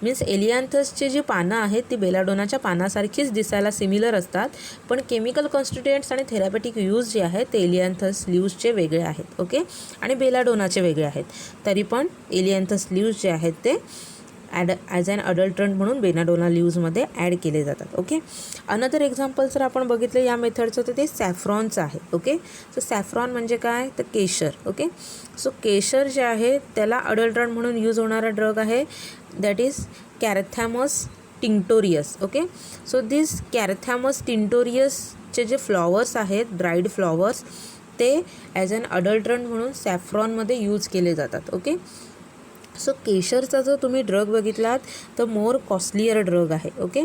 मीन्स एलियांथसची जी पानं आहेत ती बेलाडोनाच्या पानासारखीच दिसायला सिमिलर असतात, पण केमिकल कॉन्स्टिट्युएंट्स आणि थेरापेटिक यूज जे आहेत ते एलियांथस लीव्जचे वेगळे आहेत. ओके, आणि बेलाडोनाचे वेगळे आहेत, तरी पण एलियांथस लीव्ज जे आहेत ते ॲज अन अडल्ट्रंट म्हणून बेनाडोना लीव्जमध्ये ॲड केले जातात. ओके, अनदर एक्झाम्पल जर आपण बघितलं या मेथडचं तर ते सॅफ्रॉनचं आहे. ओके, सो सॅफ्रॉन म्हणजे काय तर केशर. ओके, सो केशर जे आहे त्याला अडल्ट्रंट म्हणून यूज होणारा ड्रग आहे that is carthamus tinctorius. Okay, so this carthamus टिंक्टोरियसचे जे फ्लॉवर्स आहेत ड्राईड फ्लॉवर्स ते ॲज अन अडल्ट्रंट म्हणून सॅफ्रॉनमध्ये यूज केले जातात. ओके, सो केशरचा जर तुम्ही ड्रग बघितलात तर मोर कॉस्टलियर ड्रग आहे. ओके,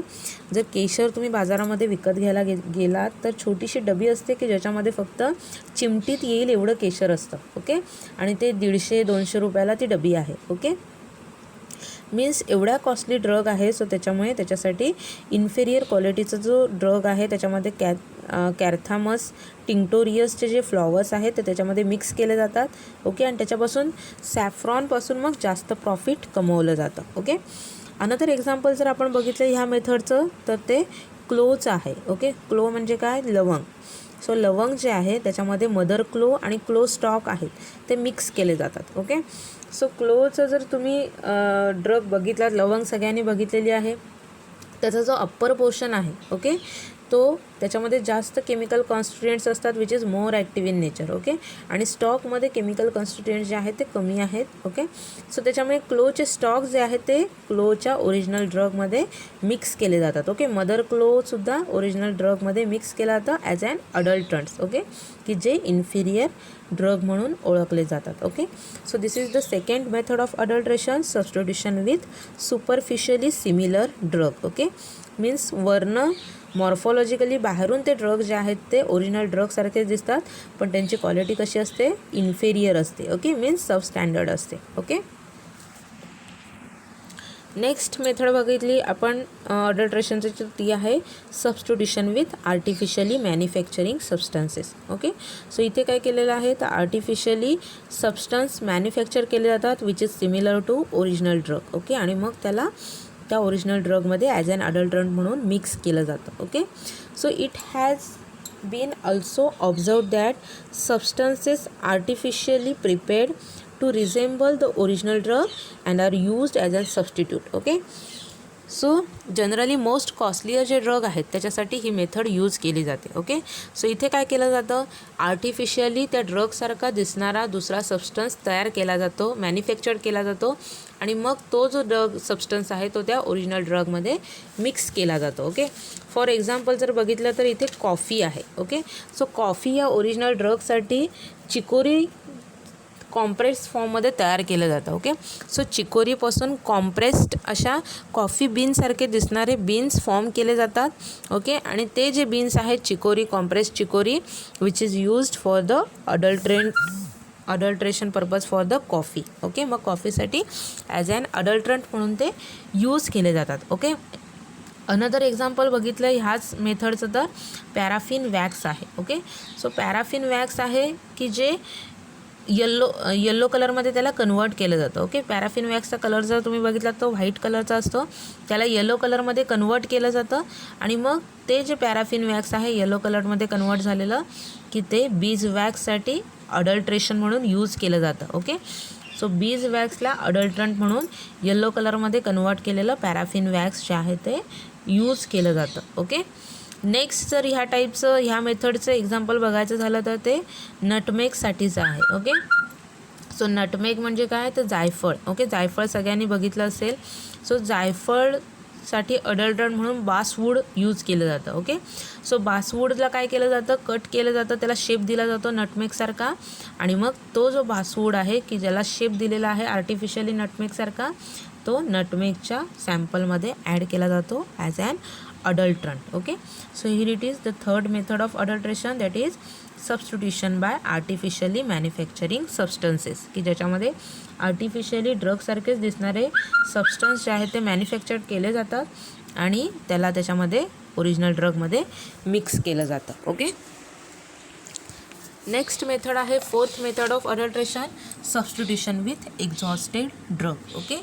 जर केशर तुम्ही बाजारामध्ये विकत घ्यायला गेलात तर छोटीशी डबी असते की ज्याच्यामध्ये फक्त चिमटीत येईल एवढं केशर असतं. ओके, आणि ते 150-200 रुपयाला ती डबी आहे. ओके, मीन्स एवढा कॉस्टली ड्रग आहे. सो त्याच्यामुळे त्याच्यासाठी इन्फेरियर क्वालिटीचा जो ड्रग आहे त्याच्यामध्ये कॅरथॅमस टिंक्टोरियसचे जे फ्लॉवर्स आहेत ते त्याच्यामध्ये मिक्स केले जातात. ओके, आणि त्याच्यापासून सॅफ्रॉनपासून मग जास्त प्रॉफिट कमवलं जातं. ओके, अनदर एक्झाम्पल जर आपण बघितलं ह्या मेथडचं तर ते क्लोचं आहे. ओके, क्लो म्हणजे काय लवंग. सो लवंग जे आहे त्याच्यामध्ये मदर क्लो आणि क्लो स्टॉक आहेत ते मिक्स केले जातात. ओके, सो क्लोचं जर तुम्ही ड्रग बघितलात, लवंग सगळ्यांनी बघितलेली आहे, त्याचा जो अप्पर पोर्शन आहे ओके तो त्याच्यामध्ये जास्त केमिकल कॉन्स्टिट्युएंट्स असतात which is more active in nature. Okay, आणि स्टॉकमध्ये केमिकल कॉन्स्टिट्युएंट्स जे आहेत ते कमी आहेत. ओके, सो त्याच्यामुळे क्लोचे स्टॉक जे आहेत ते क्लोच्या ओरिजिनल ड्रगमध्ये मिक्स केले जातात. ओके, मदर क्लोसुद्धा ओरिजिनल ड्रगमध्ये मिक्स केला जातं ॲज अन अडल्ट्रंट्स. ओके, की जे इन्फिरियर ड्रग म्हणून ओळखले जातात. Okay, so this is the second method of adulteration, substitution with superficially similar drug. Okay, means वर्ण मॉर्फॉलॉजिकली बाहेरून ते ड्रग जे आहेत ते ओरिजिनल ड्रगसारखेच दिसतात, पण त्यांची क्वालिटी कशी असते इन्फेरियर असते. ओके, मीन्स सबस्टँडर्ड असते. ओके, नेक्स्ट मेथड बघितली आपण अडल्ट्रेशनची, ती आहे substitution with artificially manufacturing substances. Okay, so इथे काय केलेलं आहे तर आर्टिफिशियली सबस्टन्स मॅन्युफॅक्चर केले जातात which is similar to original drug. Okay, आणि मग त्याला त्या ओरिजिनल ड्रगमध्ये ॲज अन अडल्ट्रंट म्हणून मिक्स केलं जातं. Okay, so it has been also observe that substances artificially prepared to resemble the original drug and are used as a substitute. Okay, so generally most costlier जे drug आहेत त्याच्यासाठी ही method use केली जाते. Okay, so इथे काय केलं जातं, artificially त्या ड्रगसारखा दिसणारा दुसरा सबस्टन्स तयार केला जातो, मॅन्युफॅक्चर केला जातो आणि मग तो जो ड्रग सबस्टन्स आहे तो त्या ओरिजिनल ड्रगमध्ये मिक्स केला जातो. ओके, फॉर एक्झाम्पल जर बघितलं तर इथे कॉफी आहे. ओके, सो कॉफी या ओरिजिनल ड्रगसाठी चिकोरी कॉम्प्रेस फॉर्ममध्ये तयार केलं जातं. ओके, सो चिकोरीपासून कॉम्प्रेस्ड अशा कॉफी बीनसारखे दिसणारे बीन्स फॉर्म केले जातात. ओके, आणि ते जे बीन्स आहेत chicory, compressed chicory, which is used for the adulteration purpose for the coffee. Okay, मग कॉफीसाठी ॲज ॲन अडल्ट्रंट म्हणून ते यूज केले जातात. ओके, अनदर एक्झाम्पल बघितलं ह्याच मेथडचं तर पॅराफिन वॅक्स आहे. ओके, सो पॅराफिन वॅक्स आहे की जे येल्लो कलरमध्ये त्याला कन्वर्ट केलं जातं. ओके, पॅराफिन वॅक्सचा कलर जर तुम्ही बघितला तो व्हाईट कलरचा असतो, त्याला येलो कलरमध्ये कन्वर्ट केलं जातं आणि मग ते जे पॅराफिन वॅक्स आहे येलो कलरमध्ये कन्वर्ट झालेलं की ते बीज वॅक्ससाठी अडल्ट्रेशन म्हणून यूज केलं जातं. ओके, सो बीज वॅक्सला अडल्ट्रंट म्हणून येल्लो कलरमध्ये कन्वर्ट केलेलं पॅराफिन वॅक्स जे आहे ते यूज केलं जातं. ओके, नेक्स्ट जर ह्या टाईपचं ह्या मेथडचं एक्झाम्पल बघायचं झालं तर ते नटमेगसाठीचं आहे. ओके, सो नटमेग म्हणजे काय तर जायफळ. ओके, जायफळ सगळ्यांनी बघितलं असेल. सो जायफळसाठी अडल्ट्रंट म्हणून बासवूड यूज केलं जातं. ओके, सो बासवूडला काय केलं जातं, कट केलं जातं, त्याला शेप दिला जातो नटमेगसारखा आणि मग तो जो बासवूड आहे की ज्याला शेप दिलेला आहे आर्टिफिशियली नटमेगसारखा, तो नटमेगच्या सॅम्पलमध्ये ॲड केला जातो as an adulterant. Okay, so here it is the third method of adulteration, that is substitution by artificially manufacturing substances, की ज्याच्यामध्ये आर्टिफिशियली ड्रगसारखेच दिसणारे सबस्टन्स जे आहेत ते मॅन्युफॅक्चर केले जातात आणि त्याला त्याच्यामध्ये ओरिजिनल ड्रगमध्ये मिक्स केलं जातं. ओके, नेक्स्ट मेथड आहे fourth method of adulteration, substitution with exhausted drug. Okay,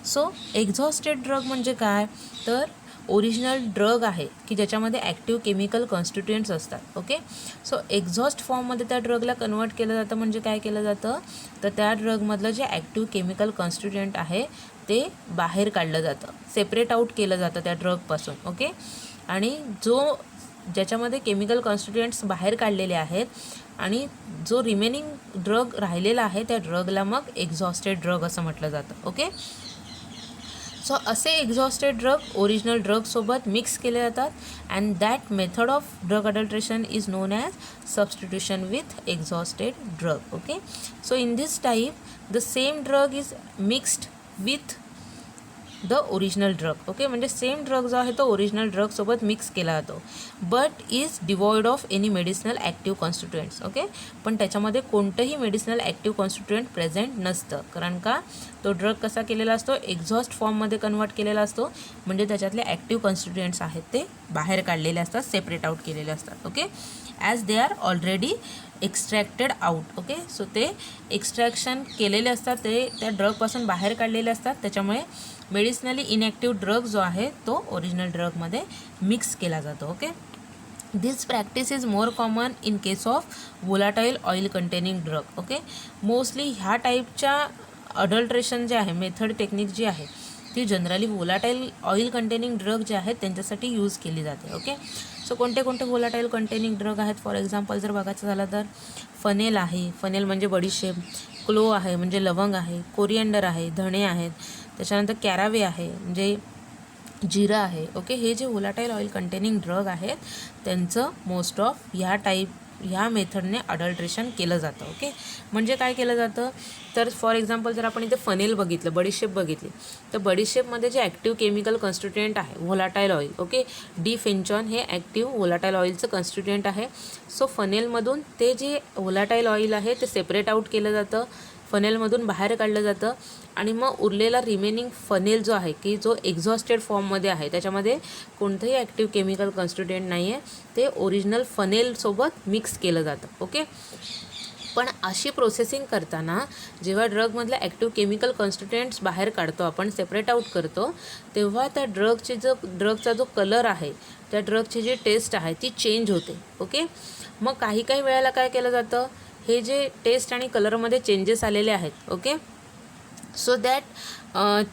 so exhausted drug म्हणजे काय तर ओरिजिनल ड्रग आहे की ज्याच्यामध्ये ॲक्टिव्ह केमिकल कॉन्स्टिट्युएंट्स असतात. ओके, सो एक्झॉस्ट फॉर्ममध्ये त्या ड्रगला कन्वर्ट केलं जातं. म्हणजे काय केलं जातं तर त्या ड्रगमधलं जे ॲक्टिव्ह केमिकल कॉन्स्टिट्युएंट आहे ते बाहेर काढलं जातं, सेपरेट आऊट केलं जातं त्या ड्रगपासून. ओके, आणि ज्याच्यामध्ये केमिकल कॉन्स्टिट्युएंट्स बाहेर काढलेले आहेत आणि जो रिमेनिंग ड्रग राहिलेला आहे त्या ड्रगला मग एक्झॉस्टेड ड्रग असं म्हटलं जातं. ओके, सो असे एक्झॉस्टेड ड्रग ओरिजिनल ड्रगसोबत मिक्स केले जातात and that method of drug adulteration is known as substitution with exhausted drug. Okay, so in this type the same drug is mixed with the original drug. Okay, म्हणजे same drug जो आहे तो original ड्रगसोबत mix केला जातो but is devoid of any medicinal active constituents. Okay, पण त्याच्यामध्ये कोणतंही medicinal active constituent present नसतं. कारण का तो ड्रग कसा केलेला असतो, एक्झॉस्ट फॉर्ममध्ये कन्वर्ट केलेला असतो, म्हणजे त्याच्यातले ॲक्टिव्ह कॉन्स्टिट्युएंट्स आहेत ते बाहेर काढलेले असतात, सेपरेट आऊट केलेले असतात. Okay, as they are already extracted out. Okay, so ते एक्स्ट्रॅक्शन केलेले असतात, ते त्या ड्रगपासून बाहेर काढलेले असतात, त्याच्यामुळे मेडिसिनली इनॅक्टिव्ह ड्रग जो आहे तो ओरिजिनल ड्रगमध्ये मिक्स केला जातो. Okay, this practice is more common in case of volatile oil containing drug. Okay, mostly ह्या टाईपच्या अडल्ट्रेशन जे आहे मेथड टेक्निक जी आहे ती generally volatile oil containing drug जे आहेत त्यांच्यासाठी यूज केली जाते. ओके, सो कोणते कोणते वोलाटाईल कंटेनिंग ड्रग आहेत फॉर एक्झाम्पल जर बघायचं झालं तर फनेल आहे, फनेल म्हणजे बडीशेप, क्लो आहे म्हणजे लवंग आहे, कोरिएंडर आहे, धणे आहेत, त्याच्यानंतर कॅरावे आहे म्हणजे जिरा आहे. ओके, हे जे वोलाटाईल ऑइल कंटेनिंग ड्रग आहेत त्यांचं मोस्ट ऑफ ह्या मेथडने अडल्ट्रेशन केलं जातं. ओके, म्हणजे काय केलं जातं तर फॉर एक्झाम्पल जर आपण इथे फनेल बघितलं, बडीशेप बघितली तर बडीशेपमध्ये जे ॲक्टिव्ह केमिकल कॉन्स्टिट्युएंट आहे व्होलाटाईल ऑइल, ओके, डिफेन्चॉन हे ॲक्टिव्ह व्होलाटाईल ऑइलचं कॉन्स्टिट्युएंट आहे. सो फनेलमधून ते जे व्होलाटाईल ऑइल आहे ते सेपरेट आऊट केलं जातं, फनेलमधून बाहेर काढलं जातं आणि मग उरलेला रिमेनिंग फनेल जो आहे की जो एक्झॉस्टेड फॉर्ममध्ये आहे त्याच्यामध्ये कोणतंही ॲक्टिव्ह केमिकल कॉन्स्टिट्युएंट नाही आहे, ते ओरिजिनल फनेलसोबत मिक्स केलं जातं. ओके, पण अशी प्रोसेसिंग करताना जेव्हा ड्रगमधल्या ॲक्टिव्ह केमिकल कॉन्स्टिट्युएंट्स बाहेर काढतो आपण, सेपरेट आऊट करतो, तेव्हा त्या ड्रगचा जो कलर आहे, त्या ड्रगची जी टेस्ट आहे ती चेंज होते. ओके, मग काही वेळेला काय केलं जातं, हे जे टेस्ट आणि कलरमध्ये चेंजेस आलेले आहेत, okay, so that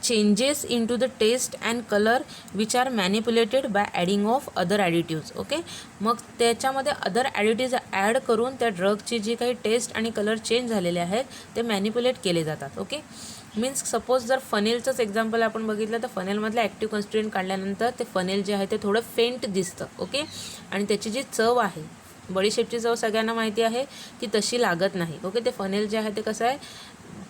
changes into the taste and color which are manipulated by adding of other additives. Okay, मग त्याच्यामध्ये अदर ॲडिटिव्ज ॲड करून त्या ड्रगची जी काही टेस्ट आणि कलर चेंज झालेले आहेत ते मॅनिप्युलेट केले जातात. ओके, मीन्स सपोज जर फनेलचंच एक्झाम्पल आपण बघितलं तर फनेलमधलं ॲक्टिव्ह कॉन्स्टिट्युएंट काढल्यानंतर ते फनेल जे आहे ते थोडं फेंट दिसतं. ओके, आणि त्याची जी चव आहे, बडीशेपची चव सगळ्यांना माहिती आहे की तशी लागत नाही. ओके, ते फनेल जे आहे ते कसं आहे,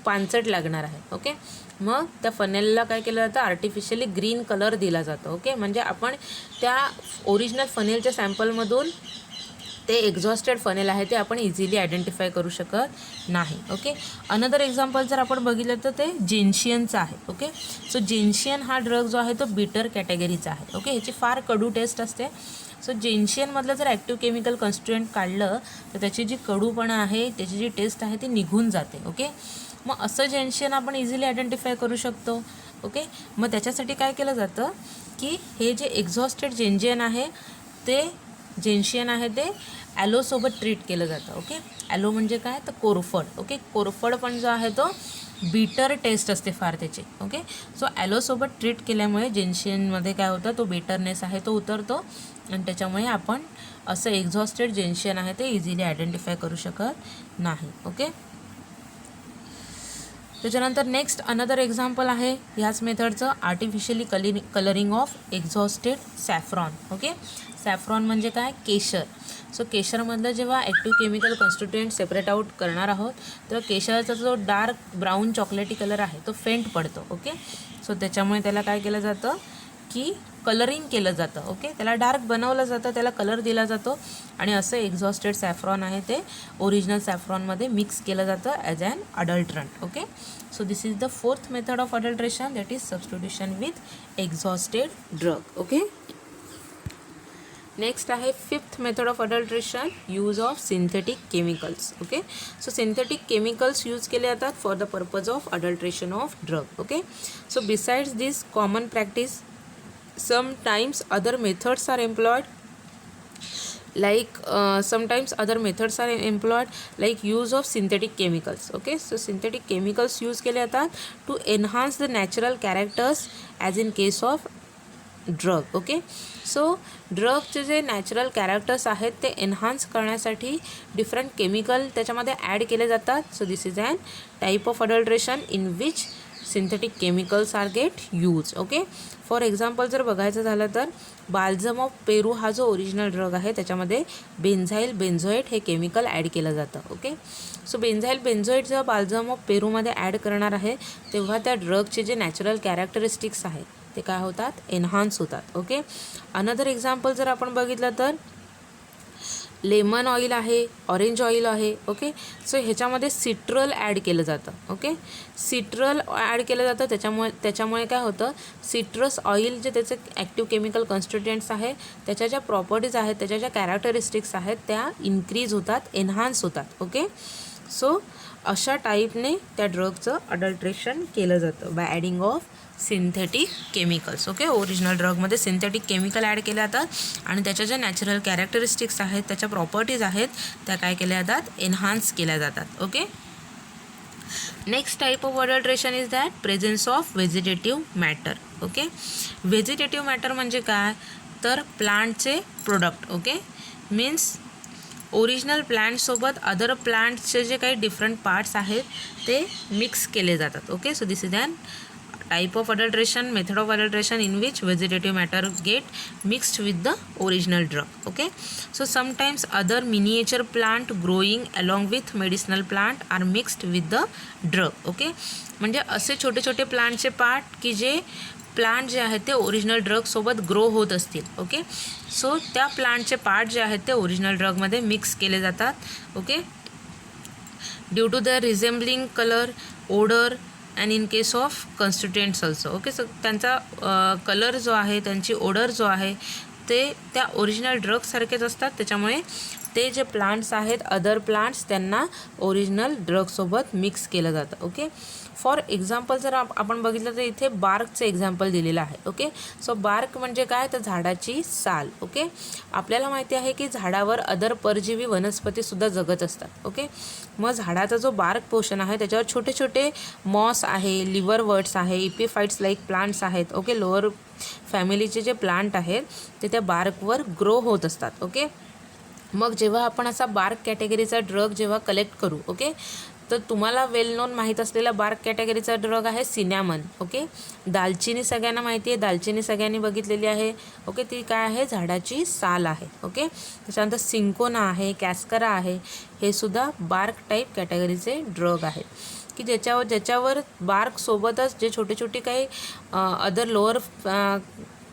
पानसट लागणार आहे. ओके, मग त्या फनेलला काय केलं जातं, आर्टिफिशियली ग्रीन कलर दिला जातो. ओके, म्हणजे आपण त्या ओरिजिनल फनेलच्या सॅम्पलमधून ते एक्झॉस्टेड फनेल आहे ते आपण इझिली आयडेंटिफाय करू शकत नाही. ओके, अनदर एक्झाम्पल जर आपण बघितलं तर ते जेन्शियनचं आहे. ओके, सो जेन्शियन हा ड्रग जो आहे तो बिटर कॅटेगरीचा आहे. ओके, ह्याची फार कडू टेस्ट असते. सो जेन्शियनमधलं जर ॲक्टिव्ह केमिकल कॉन्स्टिट्युएंट काढलं तर त्याची जी कडूपणा आहे, त्याची जी टेस्ट आहे ती निघून जाते. ओके, मग असं जेन्शियन आपण इझिली आयडेंटिफाय करू शकतो. ओके, मग त्याच्यासाठी काय केलं जातं की हे जे एक्झॉस्टेड जेन्शियन आहे ते ॲलोसोबत ट्रीट केलं जातं. ओके, ॲलो म्हणजे काय तर कोरफड. ओके, कोरफड पण जो आहे तो बिटर टेस्ट असते फार त्याची. ओके, सो ॲलोसोबत ट्रीट केल्यामुळे जेन्शियनमध्ये काय होतं, तो बिटरनेस आहे तो उतरतो आणि त्याच्यामुळे आपण असं एक्झॉस्टेड जेन्शियन आहे ते इझिली आयडेंटिफाय करू शकत नाही. ओके, त्याच्यानंतर नेक्स्ट अनदर एक्झाम्पल आहे ह्याच मेथडचं, artificially colouring of exhausted saffron. Okay, saffron म्हणजे काय, केशर. सो केशरमधलं जेव्हा active chemical constituent separate out करणार आहोत तर केशरचा जो डार्क ब्राऊन चॉकलेटी कलर आहे तो फेंट पडतो. ओके, सो त्याच्यामुळे त्याला काय केलं जातं की कलरिंग केलं जातं. ओके, त्याला डार्क बनवलं जातं, त्याला कलर दिला जातो आणि असं एक्झॉस्टेड सॅफ्रॉन आहे ते ओरिजिनल सॅफ्रॉनमध्ये मिक्स केलं जातं as an adulterant. Okay, so this is the fourth method of adulteration, that is substitution with exhausted drug. Okay, next आहे fifth method of adulteration, use of synthetic chemicals. Okay, so synthetic chemicals use केले जातात for the purpose of adulteration of drug. Okay, so besides this common practice sometimes other methods are employed like like use of synthetic chemicals. Okay, so synthetic chemicals use केले जातात to enhance the natural characters as in case of drug. Okay, so ड्रगचे जे natural characters आहेत ते enhance करण्यासाठी different chemical त्याच्यामध्ये add केले जातात. So this is an type of adulteration in which synthetic chemicals are get use. Okay, for example जर बघायचं झालं तर बाल्झम ऑफ पेरू हा जो ओरिजिनल ड्रग आहे त्याच्यामध्ये बेन्झाईल बेन्झोएट हे केमिकल ॲड केलं जातं. ओके, सो बेन्झाईल बेन्झोएट जेव्हा बाल्झम ऑफ पेरूमध्ये ॲड करणार आहे तेव्हा त्या ड्रगचे जे नॅचरल कॅरेक्टरिस्टिक्स आहेत ते काय होतात, एन्हान्स होतात. ओके, अनदर एक्झाम्पल जर आपण बघितलं तर लेमन ऑइल आहे, ऑरेंज ऑइल आहे. ओके, सो ह्याच्यामध्ये सिट्रल ॲड केलं जातं. ओके, सिट्रल ॲड केलं जातं त्याच्यामुळे काय होतं, सिट्रस ऑइल जे त्याचे ॲक्टिव्ह केमिकल कॉन्स्टिट्युएंट्स आहे त्याच्या ज्या प्रॉपर्टीज आहेत, त्याच्या ज्या कॅरेक्टरिस्टिक्स आहेत त्या इन्क्रीज होतात, एन्हान्स होतात. ओके, सो अशा टाईपने त्या ड्रगचं अडल्ट्रेशन केलं जातं by adding of synthetic chemicals. Okay, original ड्रगमध्ये सिंथेटिक केमिकल ॲड केले जातात आणि त्याच्या ज्या नॅचरल कॅरेक्टरिस्टिक्स आहेत, त्याच्या प्रॉपर्टीज आहेत त्या काय केल्या जातात, एन्हान्स केल्या जातात. Okay, next type of adulteration is that presence of vegetative matter. Okay, vegetative matter म्हणजे काय तर प्लांटचे प्रोडक्ट. ओके, मीन्स ओरिजिनल प्लांटसोबत अदर प्लांट्सचे जे काही डिफरंट पार्ट्स आहेत ते मिक्स केले जातात. Okay, so this is an type of adulteration, method of adulteration in which vegetative matter get mixed with the original drug. Okay, so sometimes other miniature plant growing along with medicinal plant are mixed with the drug. Okay, म्हणजे असे छोटे छोटे प्लांटचे part की जे plant जे आहेत ते ओरिजिनल ड्रगसोबत ग्रो होत असतील. ओके, सो त्या प्लांटचे पार्ट जे आहेत ते ओरिजिनल ड्रगमध्ये मिक्स केले जातात. Okay, due to the resembling colour, odour and in case of constituents also. Okay, so त्यांचा कलर जो आहे, त्यांची ओडर जो आहे ते त्या ओरिजिनल ड्रगसारखेच असतात. त्याच्यामुळे ते जे प्लांट्स आहेत, अदर प्लांट्स, त्यांना ओरिजिनल ड्रगसोबत मिक्स केलं जातं. ओके, फॉर एक्झाम्पल जर आपण बघितलं तर इथे बार्कचं एक्झाम्पल दिलेलं आहे. ओके, सो बार्क म्हणजे काय, तर झाडाची साल. ओके, आपल्याला माहिती आहे की झाडावर अदर परजीवी वनस्पतीसुद्धा जगत असतात. ओके, मग झाडाचा जो बार्क पोर्शन आहे त्याच्यावर छोटे छोटे मॉस आहे, लिव्हरवर्ट्स आहे, इपिफाइट्स लाईक प्लांट्स आहेत. ओके, लोअर फॅमिलीचे जे प्लांट आहेत ते त्या बार्कवर ग्रो होत असतात. ओके, मग जेव्हा आपण असा बार्क कॅटेगरीचा ड्रग जेव्हा कलेक्ट करू, ओके, तर तुम्हाला वेल नोन माहीत असलेला बार्क कॅटेगरीचा ड्रग आहे सिनॅमन. ओके, दालचिनी सगळ्यांना माहिती आहे, दालचिनी सगळ्यांनी बघितलेली आहे. ओके, ती काय आहे, झाडाची साल आहे. ओके, त्याच्यानंतर सिंकोना आहे, कॅस्करा आहे, हे सुद्धा बार्क टाईप कॅटेगरीचे ड्रग आहेत की ज्याच्यावर बार्कसोबतच जे छोटे छोटे काही अदर लोअर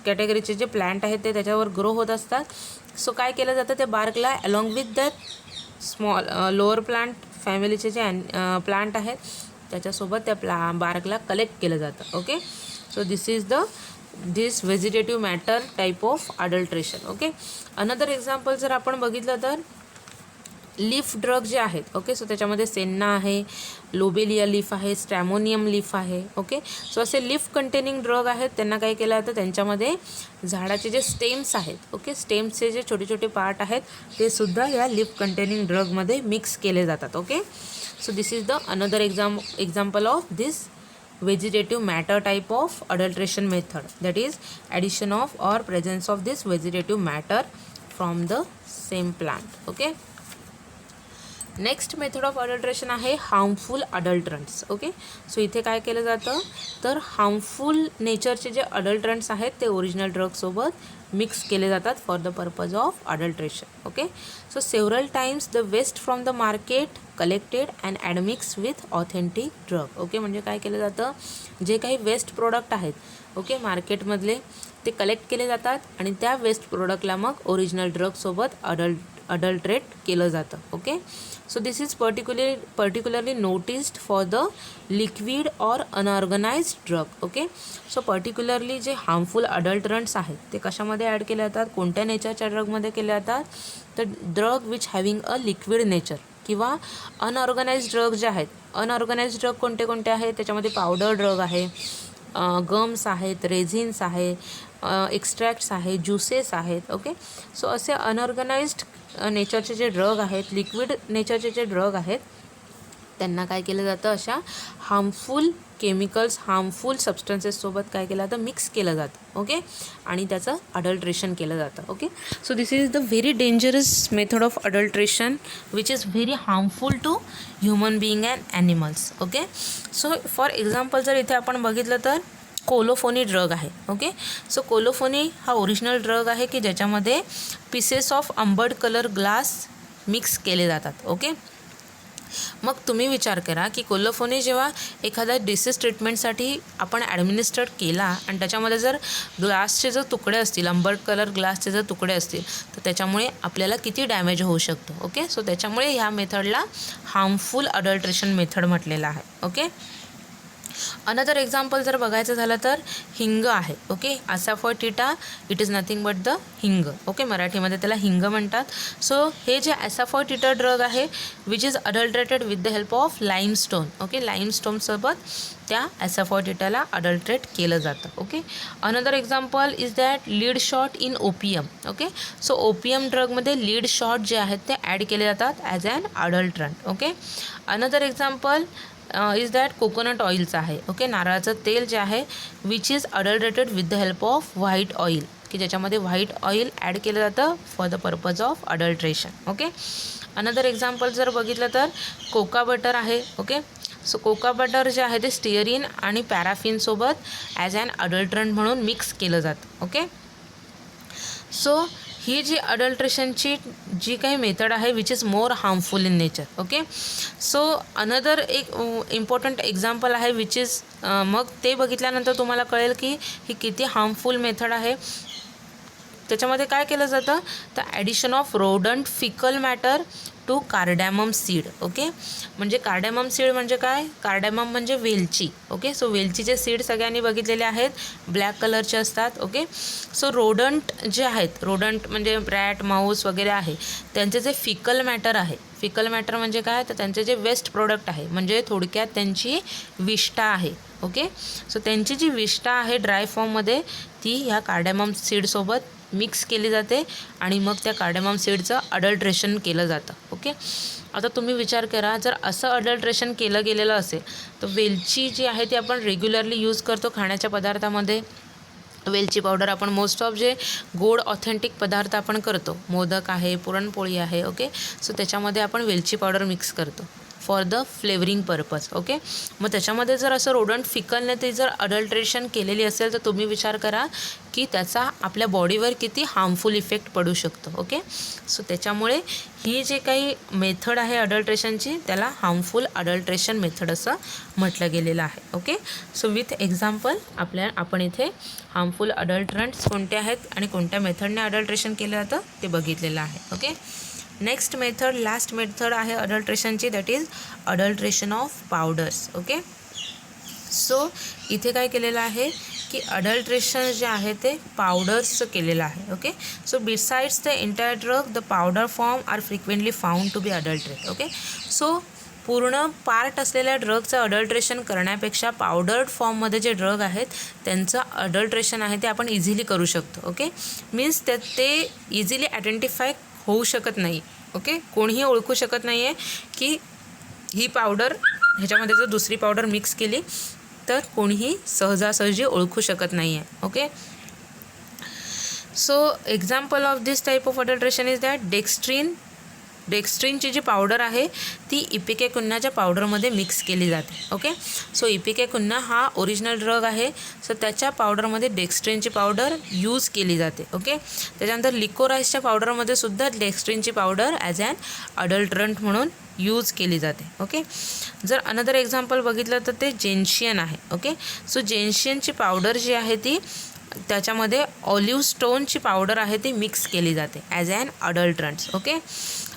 कॅटेगरीचे जे प्लांट आहेत ते त्याच्यावर ग्रो होत असतात. सो काय केलं जातं, त्या बार्कला along with that small lower plant फॅमिलीचे जे प्लांट आहेत त्याच्यासोबत त्या बार्कला कलेक्ट केलं जातं. Okay, so this vegetative matter type of adulteration. Okay, another example जर आपण बघितलं तर लीफ ड्रग जे आहेत. ओके, सो त्याच्यामध्ये सेन्ना आहे, लोबेलिया लीफ आहे, स्ट्रॅमोनियम लीफ आहे. ओके, सो असे लीफ कंटेनिंग ड्रग आहेत, त्यांना काय केलं जातं, त्यांच्यामध्ये झाडाचे जे स्टेम्स आहेत, ओके, स्टेम्सचे जे छोटे छोटे पार्ट आहेत ते सुद्धा या लीफ कंटेनिंग ड्रगमध्ये मिक्स केले जातात. Okay, so this is the another example of this vegetative matter type of adulteration method, that is addition of or presence of this vegetative matter from the same plant. Okay, next method of adulteration आहे harmful अडल्ट्रंट्स. Okay, so इथे काय केलं जातं, तर harmful नेचरचे जे अडल्ट्रंट्स आहेत ते original ड्रगसोबत mix केले जातात for the purpose of adulteration. Okay, so several times the waste from the market collected and admix with authentic drug. Okay, म्हणजे काय केलं जातं, जे काही वेस्ट प्रोडक्ट आहेत, ओके, मार्केटमधले ते कलेक्ट केले जातात आणि त्या वेस्ट प्रोडक्टला मग ओरिजिनल ड्रगसोबत अडल्ट्रेट केलं जातं. Okay, so this is particularly noticed for the liquid or unorganised drug. Okay, so particularly जे हार्मफुल अडल्टरंट्स आहेत ते कशामध्ये ॲड केले जातात, कोणत्या नेचरच्या ड्रगमध्ये केले जातात, तर drug which having a liquid nature किंवा अनऑर्गनाइज्ड ड्रग जे आहेत. अनऑर्गनाइज्ड ड्रग कोणते कोणते आहेत, त्याच्यामध्ये पावडर ड्रग आहे, गम्स आहेत, रेझिन्स आहे, एक्स्ट्रॅक्ट्स आहे, ज्युसेस आहेत. ओके, सो असे अनऑर्गनाइज्ड नेचरचे जे ड्रग आहेत, लिक्विड नेचरचे जे ड्रग आहेत, त्यांना काय केलं जातं, अशा हार्मफुल केमिकल्स, हार्मफुल सबस्टन्सेससोबत काय केलं जातं, मिक्स केलं जातं. ओके, आणि त्याचं अडल्ट्रेशन केलं जातं. Okay, so this is the very dangerous method of adulteration which is very harmful to human being and animals. Okay, so for example जर इथे आपण बघितलं तर कोलोफोनी ड्रग आहे. ओके, सो कोलोफोनी हा ओरिजिनल ड्रग आहे की ज्याच्यामध्ये पीसेस ऑफ आंबट कलर ग्लास मिक्स केले जातात. ओके, मग तुम्ही विचार करा की कोलोफोनी जेव्हा एखाद्या डिसीज ट्रीटमेंटसाठी आपण ॲडमिनिस्ट्रेट केला आणि त्याच्यामध्ये जर ग्लासचे जर तुकडे असतील, आंबट कलर ग्लासचे जर तुकडे असतील, तर त्याच्यामुळे आपल्याला किती डॅमेज होऊ शकतो. ओके, सो त्याच्यामुळे ह्या मेथडला हार्मफुल अडल्ट्रेशन मेथड म्हटलेलं आहे. ओके, अनदर एक्झाम्पल जर बघायचं झालं तर हिंग आहे. Okay, asafoetida, it is nothing but the hing. Okay, मराठीमध्ये त्याला हिंग म्हणतात. सो हे जे ॲसाफोटिटा ड्रग आहे which is adulterated with the help of limestone. Okay, लाईमस्टोनसोबत त्या ॲसाफोटिटाला अडल्ट्रेट केलं जातं. Okay, another example is that lead shot in opium. Okay, so opium ड्रगमध्ये लीड शॉट जे आहेत ते ॲड केले जातात as an adulterant. Okay, another example is that coconut ऑइलचं आहे. ओके, नारळाचं तेल जे आहे which is adulterated with the help off white oil, की ज्याच्यामध्ये व्हाईट ऑइल ॲड केलं जातं for the purpose of adulteration. Okay, another example जर बघितलं तर कोका बटर आहे. ओके, सो कोका बटर जे आहे ते स्टिअरिन आणि पॅराफिनसोबत ॲज ॲन अडल्ट्रंट म्हणून मिक्स केलं जातं. ओके, सो ही जी अडल्ट्रेशनची जी काही मेथड आहे which is more harmful in nature. Okay, so another एक इम्पॉर्टंट एक्झाम्पल आहे विच इज मग ते बघितल्यानंतर तुम्हाला कळेल की ही किती हार्मफुल मेथड आहे. त्याच्यामध्ये काय केलं जातं, तर addition of rodent faecal matter to cardamom seed. Okay, म्हणजे कार्डॅमम सीड म्हणजे काय? कार्डॅमम म्हणजे वेलची. ओके, सो वेलचीचे सीड सगळ्यांनी बघितलेले आहेत, ब्लॅक कलरचे असतात. ओके, सो रोडंट जे आहेत, रोडंट म्हणजे रॅट, माऊस वगैरे आहे, त्यांचे जे फिकल मॅटर आहे, फिकल मॅटर म्हणजे काय? तर त्यांचे जे वेस्ट प्रोडक्ट आहे, म्हणजे थोडक्यात त्यांची विष्ठा आहे. ओके, सो त्यांची जी विष्ठा आहे ड्राय फॉर्ममध्ये, ती ह्या कार्डॅमम सीडसोबत मिक्स केली जाते आणि मग त्या कार्डॅमम सीडचं अडल्ट्रेशन केलं जातं. ओके, आता तुम्ही विचार करा, जर असं अडल्ट्रेशन केलं गेलेलं असेल तर वेलची जी आहे ती आपण रेग्युलरली यूज करतो खाण्याच्या पदार्थामध्ये. वेलची पावडर आपण मोस्ट ऑफ जे गोड ऑथेंटिक पदार्थ आपण करतो, मोदक आहे, पुरणपोळी आहे, ओके, सो त्याच्यामध्ये आपण वेलची पावडर मिक्स करतो for the flavouring purpose. Okay, मग त्याच्यामध्ये जर असं रोडंट फिकलने ते जर अडल्ट्रेशन केलेली असेल तर तुम्ही विचार करा की त्याचा आपल्या बॉडीवर किती हार्मफुल इफेक्ट पडू शकतो. ओके, सो त्याच्यामुळे ही जे काही मेथड आहे अडल्ट्रेशनची, त्याला हार्मफुल अडल्ट्रेशन मेथड असं म्हटलं गेलेलं आहे. ओके, सो विथ एक्झाम्पल आपण इथे हार्मफुल अडल्ट्रंट्स कोणते आहेत आणि कोणत्या मेथडने अडल्ट्रेशन केलं जातं ते बघितलेलं आहे. Okay, next method, last method आहे अडल्ट्रेशनची, that is adulteration of powders. Okay, so इथे काय केलेलं आहे की अडल्ट्रेशन जे आहे ते पावडर्सचं केलेलं आहे. Okay, so besides the entire drug the powder form are frequently found to be adulterate. Okay, so पूर्ण पार्ट असलेल्या ड्रगचं अडल्ट्रेशन करण्यापेक्षा पावडर्ड फॉर्ममध्ये जे ड्रग आहेत त्यांचं अडल्ट्रेशन आहे ते आपण इझिली करू शकतो. ओके, मीन्स ते इझिली आयडेंटिफाय होऊ शकत नाही. ओके, कोणीही ओळखू शकत नाही आहे की ही पावडर ह्याच्यामध्ये जर दुसरी पावडर मिक्स केली तर कोणीही सहजासहजी ओळखू शकत नाही आहे. Okay, so example of this type of adulteration is that डेक्स्ट्रीनची जी पावडर आहे ती इपिकेकुन्नाच्या पावडरमध्ये मिक्स केली जाते. ओके, सो इपिकेकुन्ना हा ओरिजिनल ड्रग आहे, सो त्याच्या पावडरमध्ये डेक्स्ट्रीनची पावडर यूज केली जाते. ओके, त्याच्यानंतर लिकोराईसच्या पावडरमध्ये सुद्धा डेक्स्ट्रीनची पावडर ॲज ॲन अडल्ट्रंट म्हणून यूज केली जाते. ओके, जर अनदर एक्झाम्पल बघितलं तर ते जेन्शियन आहे. ओके, सो जेन्शियनची पावडर जी आहे ती त्याच्यामध्ये ऑलिव्ह स्टोनची पावडर आहे ती मिक्स केली जाते as an adulterants. Okay,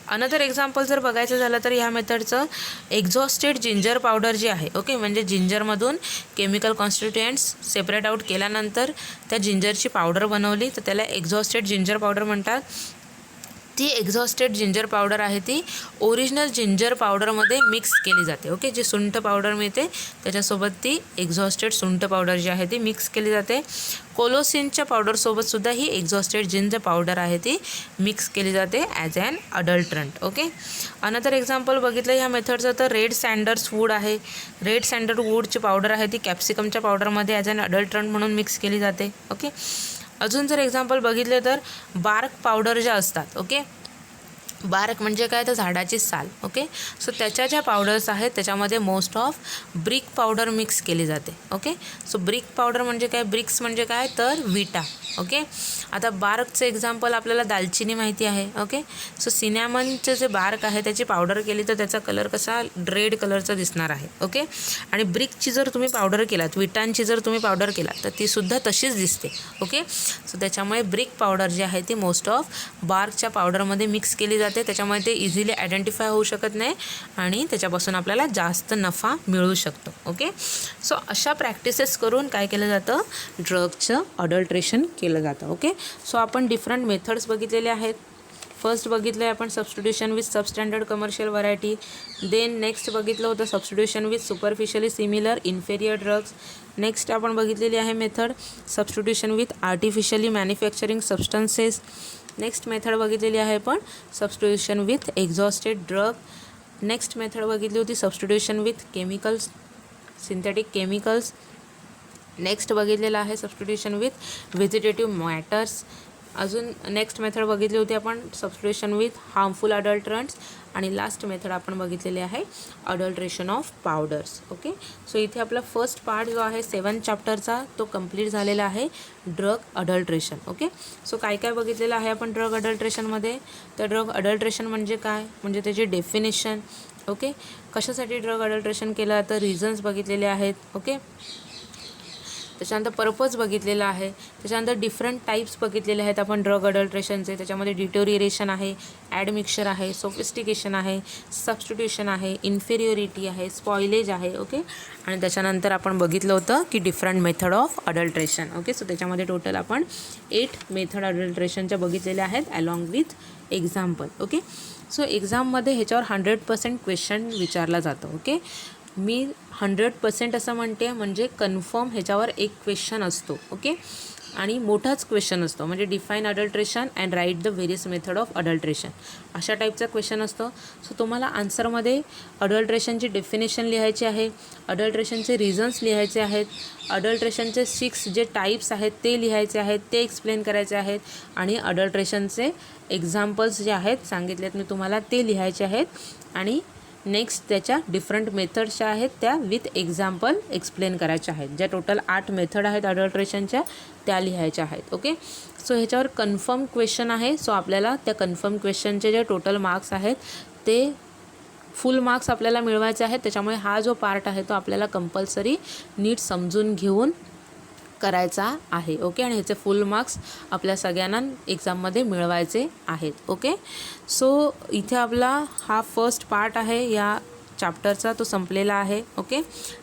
another example जर बघायचं झालं तर ह्या मेथडचं एक्झॉस्टेड जिंजर पावडर जी आहे, ओके, म्हणजे जिंजरमधून केमिकल कॉन्स्टिट्युएंट्स सेपरेट आउट केल्यानंतर त्या जिंजरची पावडर बनवली तर त्याला एक्झॉस्टेड जिंजर पावडर म्हणतात. ती एक्झॉस्टेड जिंजर पावडर आहे ती ओरिजिनल जिंजर पावडरमध्ये मिक्स केली जाते. ओके, जी सुंठ पावडर मिळते त्याच्यासोबत ती एक्झॉस्टेड सुंठ पावडर जी आहे ती मिक्स केली जाते. कोलोसिनच्या पावडरसोबतसुद्धा ही एक्झॉस्टेड जिंजर पावडर आहे ती मिक्स केली जाते as an adulterant. Okay, another example बघितलं ह्या मेथडचं तर रेड सँडर्स वूड आहे. रेड सँडर वूडची पावडर आहे ती कॅप्सिकमच्या पावडरमध्ये ॲज ॲन अडल्ट्रंट म्हणून मिक्स केली जाते. ओके, अजून जर एक्झाम्पल बघितले तर बार्क पावडर ज्या असतात, ओके, बार्क म्हणजे काय तर झाडाची साल. ओके, सो त्याच्या ज्या पावडर्स आहेत त्याच्यामध्ये most of brick powder mix केली जाते. ओके, सो ब्रिक पावडर म्हणजे काय, ब्रिक्स म्हणजे काय तर विटा. ओके, आता बार्कचं एक्झाम्पल आपल्याला दालचिनी माहिती आहे. ओके, सो सिनॅमनचं जे बार्क आहे त्याची पावडर केली तर त्याचा कलर कसा रेड कलरचा दिसणार आहे. ओके, आणि ब्रिकची जर तुम्ही पावडर केलात, विटांची जर तुम्ही पावडर केलात तर तीसुद्धा तशीच दिसते. ओके, सो त्याच्यामुळे ब्रिक पावडर जी आहे ती मोस्ट ऑफ बार्कच्या पावडरमध्ये मिक्स केली जाते. त्याच्यामुळे ते इझिली आयडेंटिफाय होऊ शकत नाही आणि त्याच्यापासून आपल्याला जास्त नफा मिळू शकतो. ओके, सो अशा प्रॅक्टिसेस करून काय केलं जातं, ड्रगचं अडल्ट्रेशन केलं जातं. ओके, सो आपण डिफरंट मेथड्स बघितलेले आहेत. फर्स्ट बघितलं आहे आपण substitution with substandard commercial variety. Then next बघितलं होतं substitution with superficially similar inferior drugs. Next आपण बघितलेली आहे method substitution with artificially manufacturing substances. Next method बघितलेली आहे पण substitution with exhausted drug. Next method बघितली होती substitution with chemicals, synthetic chemicals. Next बघितलेलं आहे सबस्टिट्यूशन विथ व्हेजिटेटिव्ह मॅटर्स. अजून नेक्स्ट मेथड बघितली होती आपण सबस्टिट्यूशन विथ हार्मफुल अडल्ट्रंट्स. आणि लास्ट मेथड आपण बघितलेली आहे adulteration of powders. Okay, so इथे आपला फर्स्ट पार्ट जो आहे 7 चॅप्टरचा तो कंप्लीट झालेला आहे, ड्रग अडल्ट्रेशन. ओके, सो काय काय बघितलेलं आहे आपण ड्रग अडल्ट्रेशनमध्ये. तर ड्रग अडल्ट्रेशन म्हणजे काय, म्हणजे त्याची डेफिनेशन. ओके, कशासाठी ड्रग अडल्ट्रेशन केलं तर रिझन्स बघितलेले आहेत. ओके, त्याच्यानंतर पर्पज बघितलेला आहे, त्याच्यानंतर डिफरंट टाईप्स बघितलेले आहेत आपण ड्रग अडल्ट्रेशनचे. त्याच्यामध्ये डिटोरिएशन आहे, ॲडमिक्चर आहे, सोफिस्टिकेशन आहे, सबस्टिट्यूशन आहे, इन्फेरियोरिटी आहे, स्पॉइलेज आहे. ओके. आणि त्याच्यानंतर आपण बघितलं होतं की different method of adulteration. Okay. So त्याच्यामध्ये टोटल आपण 8 मेथड अडल्ट्रेशनच्या बघितलेल्या आहेत along with example. Okay. So एक्झाममध्ये ह्याच्यावर 100% क्वेश्चन विचारला जातं. ओके. मी 100% असं म्हणते म्हणजे कन्फर्म ह्याच्यावर एक क्वेश्चन असतो. ओके. आणि मोठाच क्वेश्चन असतो, म्हणजे define adulteration and write the various method of adulteration अशा टाईपचा क्वेश्चन असतो. सो तुम्हाला आन्सरमध्ये अडल्ट्रेशनची डेफिनेशन लिहायची आहे, अडल्ट्रेशनचे रिझन्स लिहायचे आहेत, अडल्ट्रेशनचे 6 जे टाईप्स आहेत ते लिहायचे आहेत, ते एक्सप्लेन करायचे आहेत, आणि अडल्ट्रेशनचे एक्झाम्पल्स जे आहेत सांगितलेत मी तुम्हाला ते लिहायचे आहेत. आणि नेक्स्ट त्याच्या डिफरंट मेथड्स ज्या आहेत त्या विथ एक्झाम्पल एक्सप्लेन करायच्या आहेत. ज्या टोटल 8 मेथड आहेत अडल्ट्रेशनच्या त्या लिहायच्या आहेत. ओके. सो ह्याच्यावर कन्फर्म क्वेश्चन आहे. सो आपल्याला त्या कन्फर्म क्वेश्चनचे जे टोटल मार्क्स आहेत ते फुल मार्क्स आपल्याला मिळवायचे आहेत. त्याच्यामुळे हा जो पार्ट आहे तो आपल्याला कंपल्सरी नीट समजून घेऊन करायचा आहे. ओके. आणि ह्याचे फुल मार्क्स आपल्या सगळ्यांना एक्झाममध्ये मिळवायचे आहेत. ओके. सो इथे आपला हा फर्स्ट पार्ट आहे या चॅप्टरचा तो संपलेला आहे. ओके.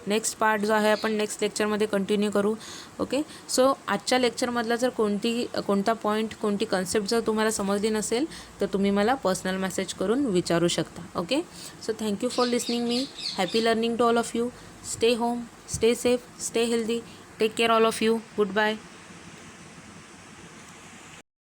नेक्स्ट पार्ट जो आहे आपण नेक्स्ट लेक्चरमध्ये कंटिन्यू करू. ओके. सो आजच्या लेक्चरमधला जर कोणता पॉईंट कोणती कन्सेप्ट जर तुम्हाला समजली नसेल तर तुम्ही मला पर्सनल मेसेज करून विचारू शकता. Okay. So thank you for listening me. Happy learning to all of you. Stay home, stay safe, stay healthy. Take care all of you. Goodbye.